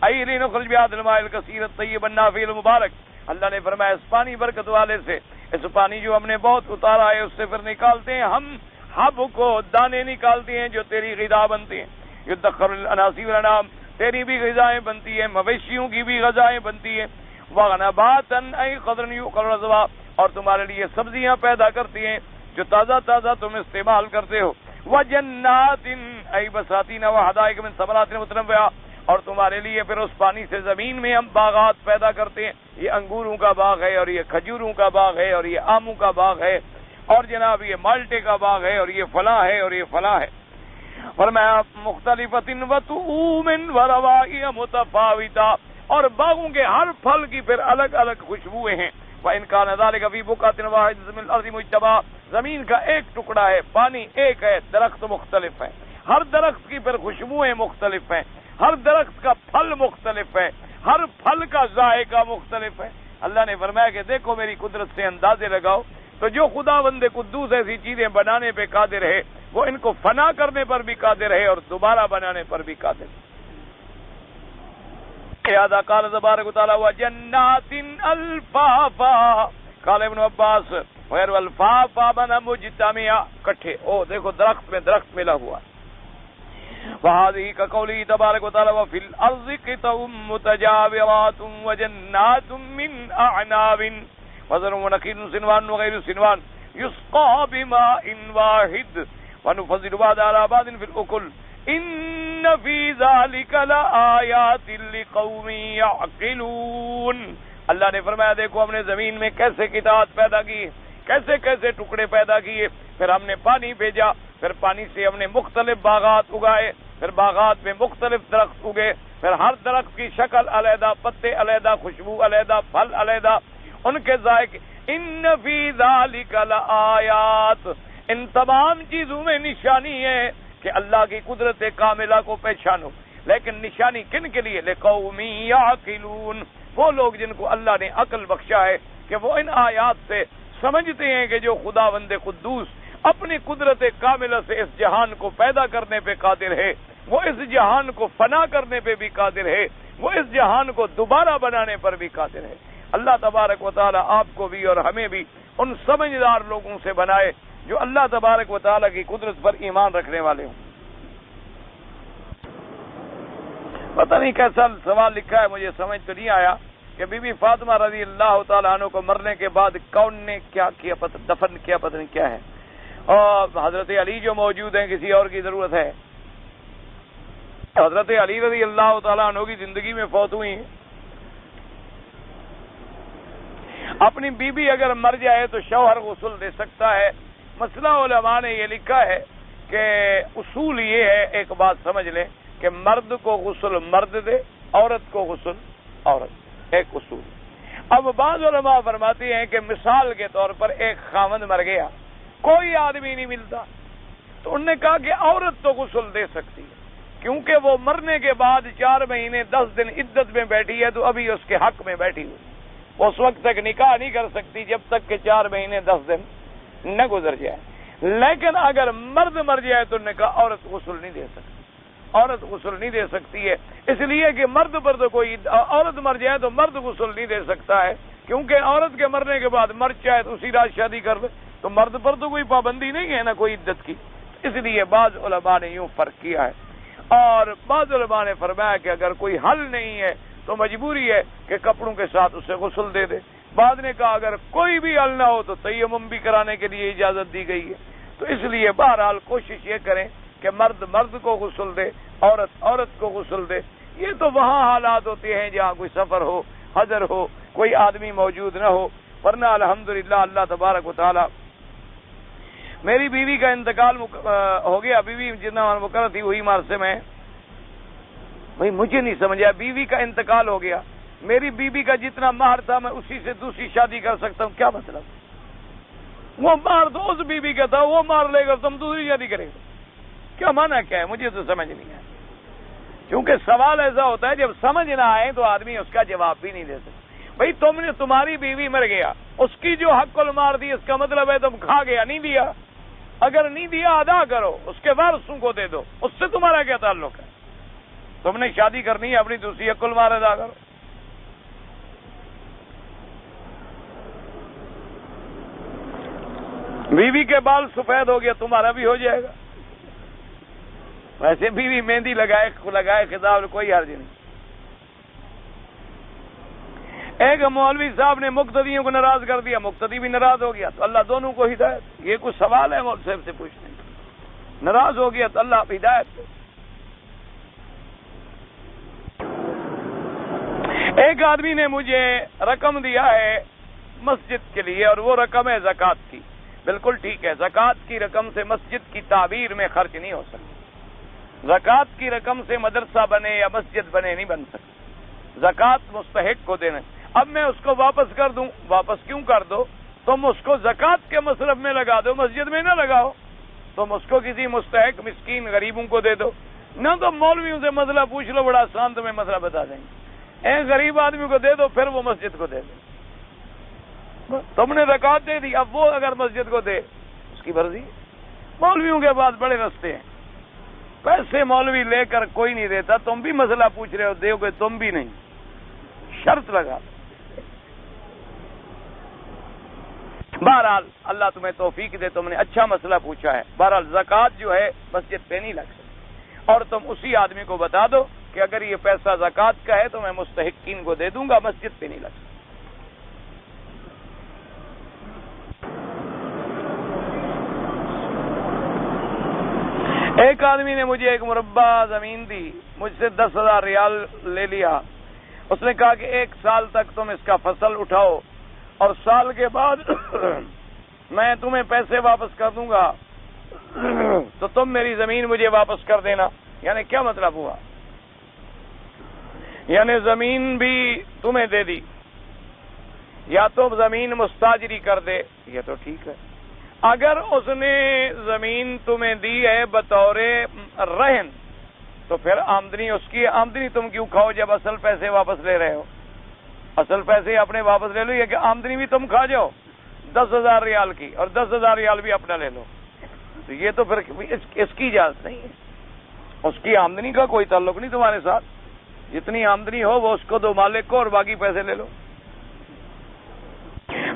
ای لنخرج بهذا الماء الكثير الطيب النافع المبارک، اللہ نے فرمایا اس پانی برکت والے سے، اس پانی جو ہم نے بہت اتارا ہے اس سے پھر نکالتے ہیں ہم حب کو، دانے نکالتے ہیں جو تیری غذا بنتے ہیں، یدخر الاناسی والانام، تیری بھی غذائیں بنتی ہیں، مویشیوں کی بھی غذائیں بنتی ہیں، وغنباتا ای قدر یؤکل رزوا، اور تمہارے لیے سبزیاں پیدا کرتی ہیں جو تازہ تازہ تم استعمال کرتے ہو، وجنات ای بساتین وحدائق من ثمرات متنوعہ، اور تمہارے لیے پھر اس پانی سے زمین میں ہم باغات پیدا کرتے ہیں، یہ انگوروں کا باغ ہے اور یہ کھجوروں کا باغ ہے اور یہ آموں کا باغ ہے اور جناب یہ مالٹے کا باغ ہے اور یہ فلاں ہے اور یہ فلاں ہے۔ فرمایا مختلفۃ وطعوم وروائح متفاوتہ، اور باغوں کے ہر پھل کی پھر الگ الگ خوشبوئیں ہیں۔ وَإِنْ كَانَ ذَلِكَ فِي بُقْعَةٍ وَاحِدَةٍ مِنَ الْأَرْضِ مُجْتَبَىٰ، زمین کا ایک ٹکڑا ہے، پانی ایک ہے، درخت مختلف ہیں، ہر درخت کی پھر خوشبوئیں مختلف ہیں، ہر درخت کا پھل مختلف ہے، ہر پھل کا ذائقہ مختلف ہے۔ اللہ نے فرمایا کہ دیکھو میری قدرت سے اندازے لگاؤ، تو جو خداوند قدوس ایسی چیزیں بنانے پہ قادر ہے وہ ان کو فنا کرنے پر بھی قادر ہے اور دوبارہ بنانے پر بھی قادر ہے۔ لہذا قال تبارک و تعالی وجنات الفافا، قال ابن عباس غیر الفافا بنا مجتمعا، کٹھے، او دیکھو درخت میں درخت ملا ہوا ہے۔ وهذه كقوله تبارك وتعالى وفي الأرض قطع متجاورات وجنات من أعناب وزرع ونخيل صنوان وغير صنوان يسقى بماء واحد ونفضل بعضها على بعض في الأكل إن في ذلك لآيات لقوم يعقلون۔ اللہ نے فرمایا دیکھو ہم نے زمین میں کیسے قطعات پیدا کی، کیسے کیسے ٹکڑے پیدا کیے، پھر ہم نے پانی بھیجا، پھر پانی سے ہم نے مختلف باغات اگائے، پھر باغات میں مختلف درخت اگے، پھر ہر درخت کی شکل علیحدہ، پتے علیحدہ، خوشبو علیحدہ، پھل علیحدہ، ان کے ذائقے۔ ان فی ذالک لآیات، ان تمام چیزوں میں نشانی ہے کہ اللہ کی قدرت کاملہ کو پہچانو، لیکن نشانی کن کے لیے؟ لقوم یعقلون، وہ لوگ جن کو اللہ نے عقل بخشا ہے کہ وہ ان آیات سے سمجھتے ہیں کہ جو خداوند قدوس اپنی قدرت کاملہ سے اس جہان کو پیدا کرنے پہ قادر ہے، وہ اس جہان کو فنا کرنے پہ بھی قادر ہے، وہ اس جہان کو دوبارہ بنانے پر بھی قادر ہے۔ اللہ تبارک و تعالی آپ کو بھی اور ہمیں بھی ان سمجھدار لوگوں سے بنائے جو اللہ تبارک و تعالی کی قدرت پر ایمان رکھنے والے ہوں۔ پتہ نہیں کیسا سوال لکھا ہے، مجھے سمجھ تو نہیں آیا کہ بی بی فاطمہ رضی اللہ تعالیٰ عنہ کو مرنے کے بعد کون نے کیا کیا، دفن کیا، پتہ نہیں کیا ہے، اور حضرت علی جو موجود ہیں کسی اور کی ضرورت ہے؟ حضرت علی رضی اللہ تعالیٰ عنہ کی زندگی میں فوت ہوئی ہیں۔ اپنی بیوی اگر مر جائے تو شوہر غسل دے سکتا ہے۔ مسئلہ علماء نے یہ لکھا ہے کہ اصول یہ ہے، ایک بات سمجھ لیں کہ مرد کو غسل مرد دے، عورت کو غسل عورت، ایک اصول۔ اب بعض علماء فرماتے ہیں کہ مثال کے طور پر ایک خاوند مر گیا، کوئی آدمی نہیں ملتا، تو انہوں نے کہا کہ عورت تو غسل دے سکتی ہے کیونکہ وہ مرنے کے بعد 4 مہینے 10 دن عدت میں بیٹھی ہے، تو ابھی اس کے حق میں بیٹھی ہوئی، اس وقت تک نکاح نہیں کر سکتی جب تک کہ 4 مہینے 10 دن نہ گزر جائے۔ لیکن اگر مرد مر جائے تو نے کہا عورت غسل نہیں دے سکتی، عورت غسل نہیں دے سکتی ہے، اس لیے کہ مرد پر تو کوئی، عورت مر جائے تو مرد غسل نہیں دے سکتا ہے، کیونکہ عورت کے مرنے کے بعد مرد چاہے تو اسی رات شادی کر لے، تو مرد پر تو کوئی پابندی نہیں ہے نا کوئی عدت کی۔ اس لیے بعض علماء نے یوں فرق کیا ہے، اور بعض علماء نے فرمایا کہ اگر کوئی حل نہیں ہے تو مجبوری ہے کہ کپڑوں کے ساتھ اسے غسل دے دے۔ بعض نے کہا اگر کوئی بھی حل نہ ہو تو تیمم بھی کرانے کے لیے اجازت دی گئی ہے۔ تو اس لیے بہرحال کوشش یہ کریں کہ مرد مرد کو غسل دے، عورت عورت کو غسل دے۔ یہ تو وہاں حالات ہوتے ہیں جہاں کوئی سفر ہو، حضر ہو، کوئی آدمی موجود نہ ہو، ورنہ الحمدللہ اللہ تبارک و تعالی۔ میری بیوی کا انتقال ہو گیا، بیوی جتنا مقرر تھی وہی مارچ میں، بھائی مجھے نہیں سمجھا، بیوی کا انتقال ہو گیا، میری بیوی کا جتنا مہر تھا میں اسی سے دوسری شادی کر سکتا ہوں، کیا مطلب؟ وہ مہر تو اس بیوی کا تھا، وہ مار لے گا تم دوسری شادی کرے گا، کیا معنی کیا ہے؟ مجھے تو سمجھ نہیں آیا، کیونکہ سوال ایسا ہوتا ہے جب سمجھ نہ آئے تو آدمی اس کا جواب بھی نہیں دے سکتا۔ بھائی تمہاری بیوی مر گیا، اس کی جو حق المار دی، اس کا مطلب ہے تم کھا گیا، نہیں دیا، اگر نہیں دیا ادا کرو، اس کے وارثوں کو دے دو، اس سے تمہارا کیا تعلق ہے؟ تم نے شادی کرنی ہے، اپنی دوسری حق المار ادا کرو۔ بیوی کے بال سفید ہو گیا، تمہارا بھی ہو جائے گا۔ ویسے بیوی مہندی لگائے خطاب کوئی حرج نہیں۔ ایک مولوی صاحب نے مقتدیوں کو ناراض کر دیا، مقتدی بھی ناراض ہو گیا، تو اللہ دونوں کو ہدایت۔ یہ کچھ سوال ہے مولوی صاحب سے پوچھنے کا؟ ناراض ہو گیا تو اللہ ہدایت دے۔ ایک آدمی نے مجھے رقم دیا ہے مسجد کے لیے، اور وہ رقم ہے زکوٰۃ کی۔ بالکل ٹھیک ہے، زکوٰۃ کی رقم سے مسجد کی تعمیر میں خرچ نہیں ہو سکتی، زکوٰۃ کی رقم سے مدرسہ بنے یا مسجد بنے نہیں بن سکتی، زکوٰۃ مستحق کو دینا۔ اب میں اس کو واپس کر دوں، واپس کیوں کر دو؟ تم اس کو زکوٰۃ کے مصرف میں لگا دو، مسجد میں نہ لگاؤ، تم اس کو کسی مستحق مسکین غریبوں کو دے دو، نہ تو مولویوں سے مسئلہ پوچھ لو، بڑا آسان تمہیں مسئلہ بتا دیں گے، ایک غریب آدمی کو دے دو، پھر وہ مسجد کو دے دو۔ تم نے زکوٰۃ دے دی، اب وہ اگر مسجد کو دے اس کی مرضی۔ مولویوں کے پاس بڑے رستے ہیں، پیسے مولوی لے کر کوئی نہیں دیتا، تم بھی مسئلہ پوچھ رہے ہو، دے گے تم بھی نہیں، شرط لگا۔ بہرحال اللہ تمہیں توفیق دے، تم نے اچھا مسئلہ پوچھا ہے۔ بہرحال زکوٰۃ جو ہے مسجد پہ نہیں لگ سکتی، اور تم اسی آدمی کو بتا دو کہ اگر یہ پیسہ زکوٰۃ کا ہے تو میں مستحقین کو دے دوں گا، مسجد پہ نہیں لگ سکتا۔ ایک آدمی نے مجھے ایک مربع زمین دی، مجھ سے 10,000 ریال لے لیا، اس نے کہا کہ 1 سال تک تم اس کا فصل اٹھاؤ اور سال کے بعد میں تمہیں پیسے واپس کر دوں گا، تو تم میری زمین مجھے واپس کر دینا۔ یعنی کیا مطلب ہوا؟ یعنی زمین بھی تمہیں دے دی، یا تو زمین مستاجری کر دے، یہ تو ٹھیک ہے۔ اگر اس نے زمین تمہیں دی ہے بطور رہن تو پھر آمدنی اس کی آمدنی تم کیوں کھاؤ جب اصل پیسے واپس لے رہے ہو؟ اصل پیسے اپنے واپس لے لو، یہ کہ آمدنی بھی تم کھا جاؤ 10,000 ریال کی، اور 10,000 ریال بھی اپنا لے لو، تو یہ تو پھر اس کی اجازت نہیں ہے، اس کی آمدنی کا کوئی تعلق نہیں تمہارے ساتھ، جتنی آمدنی ہو وہ اس کو دو مالک کو، اور باقی پیسے لے لو۔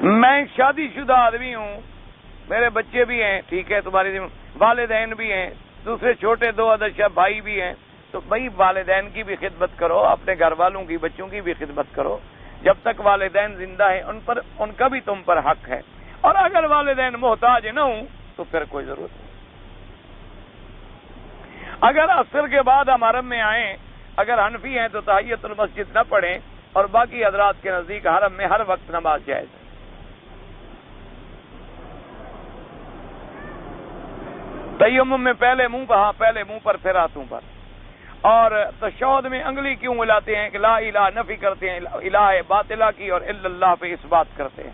میں شادی شدہ آدمی ہوں، میرے بچے بھی ہیں، ٹھیک ہے، تمہاری والدین بھی ہیں، دوسرے چھوٹے 2 ادرشہ بھائی بھی ہیں، تو بھائی والدین کی بھی خدمت کرو، اپنے گھر والوں کی، بچوں کی بھی خدمت کرو، جب تک والدین زندہ ہیں ان کا بھی تم پر حق ہے، اور اگر والدین محتاج نہ ہوں تو پھر کوئی ضرورت نہیں۔ اگر عصر کے بعد ہم حرم میں آئیں، اگر حنفی ہیں تو تحیت المسجد نہ پڑھیں، اور باقی حضرات کے نزدیک حرم میں ہر وقت نماز جائز ہے۔ تیمم میں پہلے منہ پر پھر ہاتھوں پر، اور تشہد میں انگلی کیوں ملاتے ہیں کہ لا الہ نفی کرتے ہیں، الہ باطلہ کی، اور الا اللہ پہ اس بات کرتے ہیں۔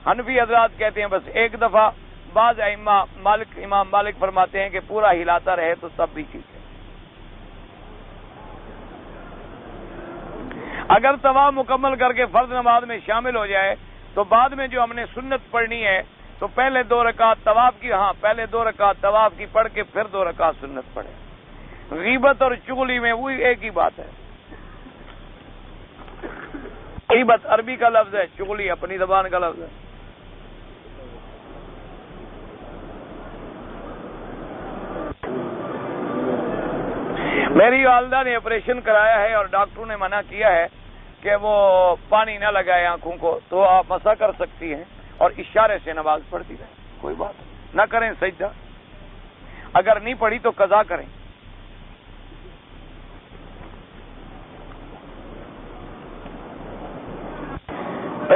حنفی حضرات کہتے ہیں بس ایک دفعہ، بعض امام مالک فرماتے ہیں کہ پورا ہلاتا رہے تو تب بھی ٹھیک ہے۔ اگر طواف مکمل کر کے فرض نماز میں شامل ہو جائے تو بعد میں جو ہم نے سنت پڑھنی ہے تو پہلے 2 رکعت طواف کی، پہلے 2 رکعت طواف کی پڑھ کے پھر 2 رکعت سنت پڑھے۔ غیبت اور چغلی میں وہی ایک ہی بات ہے۔ غیبت عربی کا لفظ ہے، چغلی اپنی زبان کا لفظ ہے۔ میری والدہ نے آپریشن کرایا ہے اور ڈاکٹروں نے منع کیا ہے کہ وہ پانی نہ لگائے آنکھوں کو، تو آپ مسح کر سکتی ہیں اور اشارے سے نماز پڑھتی رہے، کوئی بات نہ کریں سجدہ، اگر نہیں پڑھی تو قضا کریں۔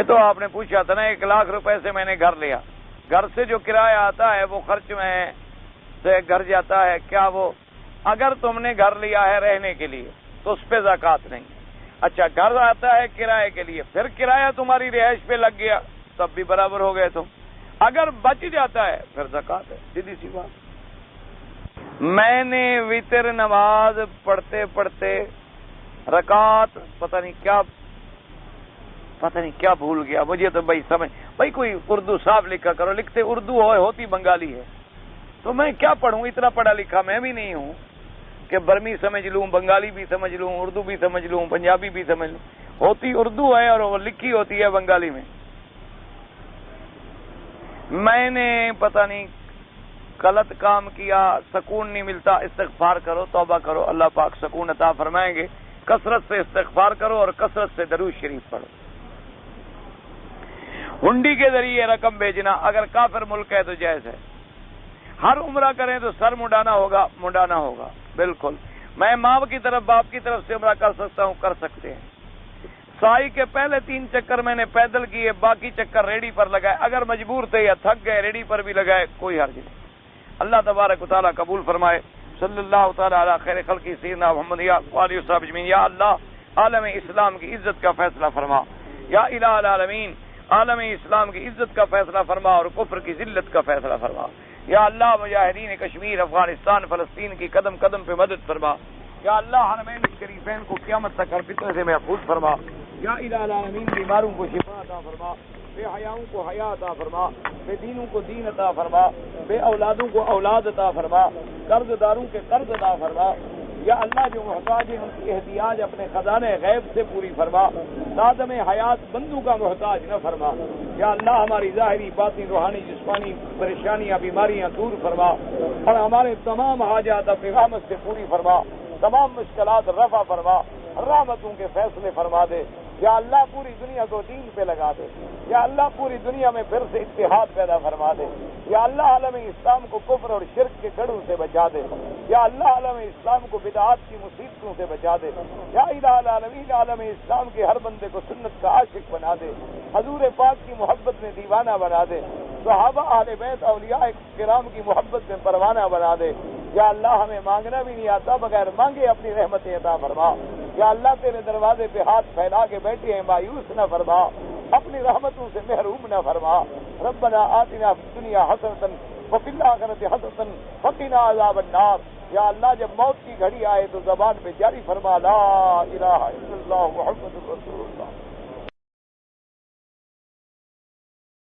تو آپ نے پوچھا تھا نا 1 لاکھ روپے سے میں نے گھر لیا، گھر سے جو کرایہ آتا ہے وہ خرچ میں سے گھر جاتا ہے، کیا وہ اگر تم نے گھر لیا ہے رہنے کے لیے تو اس پہ زکوٰۃ نہیں؟ اچھا، گھر آتا ہے کرائے کے لیے، پھر کرایہ تمہاری رہائش پہ لگ گیا تب بھی برابر ہو گئے تم، اگر بچ جاتا ہے پھر زکوٰۃ ہے، سیدھی سی بات۔ میں نے وتر نماز پڑھتے پڑھتے رکعت پتہ نہیں کیا بھول گیا مجھے تو بھائی کوئی اردو صاف لکھا کرو، لکھتے اردو ہوتی بنگالی ہے تو میں کیا پڑھوں، اتنا پڑھا لکھا میں بھی نہیں ہوں کہ برمی سمجھ لوں، بنگالی بھی سمجھ لوں، اردو بھی سمجھ لوں، پنجابی بھی سمجھ لوں، ہوتی اردو ہے اور وہ لکھی ہوتی ہے بنگالی میں۔ میں نے پتہ نہیں غلط کام کیا، سکون نہیں ملتا، استغفار کرو، توبہ کرو، اللہ پاک سکون عطا فرمائیں گے۔ کثرت سے استغفار کرو اور کثرت سے درود شریف پڑھو۔ ہنڈی کے ذریعے رقم بھیجنا اگر کافر ملک ہے تو جائز ہے، ہر عمرہ کریں تو سر منڈانا ہوگا بالکل. میں ماں کی طرف باپ کی طرف سے عمرہ کر سکتا ہوں، کر سکتے ہیں. سائی کے پہلے 3 چکر میں نے پیدل کیے، باقی چکر ریڈی پر لگائے. اگر مجبور تھے یا تھک گئے ریڈی پر بھی لگائے، کوئی حرج نہیں. اللہ تبارک و تعالیٰ قبول فرمائے. صلی اللہ تعالیٰ علی خیر خلقی سیدنا محمد یا آلہ وصحبہ اجمعین. یا اللہ عالم اسلام کی عزت کا فیصلہ فرما. یا الہ العالمین عالم اسلام کی عزت کا فیصلہ فرما اور کفر کی ذلت کا فیصلہ فرما. یا اللہ مجاہدین کشمیر، افغانستان، فلسطین کی قدم قدم پہ مدد فرما. یا اللہ حرمین شریفین کو قیامت تک ہر فتنے سے محفوظ فرما. یا الہ العالمین بیماروں کو شفا عطا فرما، بے حیاؤں کو حیا عطا فرما، بے دینوں کو دین عطا فرما، بے اولادوں کو اولاد عطا فرما، قرض داروں کے قرض عطا فرما. یا اللہ جو محتاج ہیں ان کی احتیاج اپنے خزانے غیب سے پوری فرما. ساتھ میں حیات بندوں کا محتاج نہ فرما. یا اللہ ہماری ظاہری باطنی روحانی جسمانی پریشانیاں بیماریاں دور فرما اور ہمارے تمام حاجات اپنی رحمت سے پوری فرما. تمام مشکلات رفع فرما، رحمتوں کے فیصلے فرما دے. یا اللہ پوری دنیا کو دین پہ لگا دے. یا اللہ پوری دنیا میں پھر سے اتحاد پیدا فرما دے. یا اللہ عالم اسلام کو کفر اور شرک کے گڑھوں سے بچا دے. یا اللہ عالم اسلام کو بدعات کی مصیبتوں سے بچا دے. یا الہ العالمین عالم اسلام کے ہر بندے کو سنت کا عاشق بنا دے، حضور پاک کی محبت میں دیوانہ بنا دے، صحابہ اہل بیت اولیاء کرام کی محبت میں پروانہ بنا دے. یا اللہ ہمیں مانگنا بھی نہیں آتا، بغیر مانگے اپنی رحمتیں عطا فرما. یا اللہ تیرے دروازے پہ ہاتھ پھیلا کے بیٹھے ہیں، مایوس نہ فرما، اپنی رحمتوں سے محروم نہ فرما. ربنا آتنا فی الدنیا حسنۃ وفی الآخرۃ حسنۃ وقنا عذاب النار. یا اللہ جب موت کی گھڑی آئے تو زبان پہ جاری فرما لا الہ الا اللہ محمد رسول اللہ.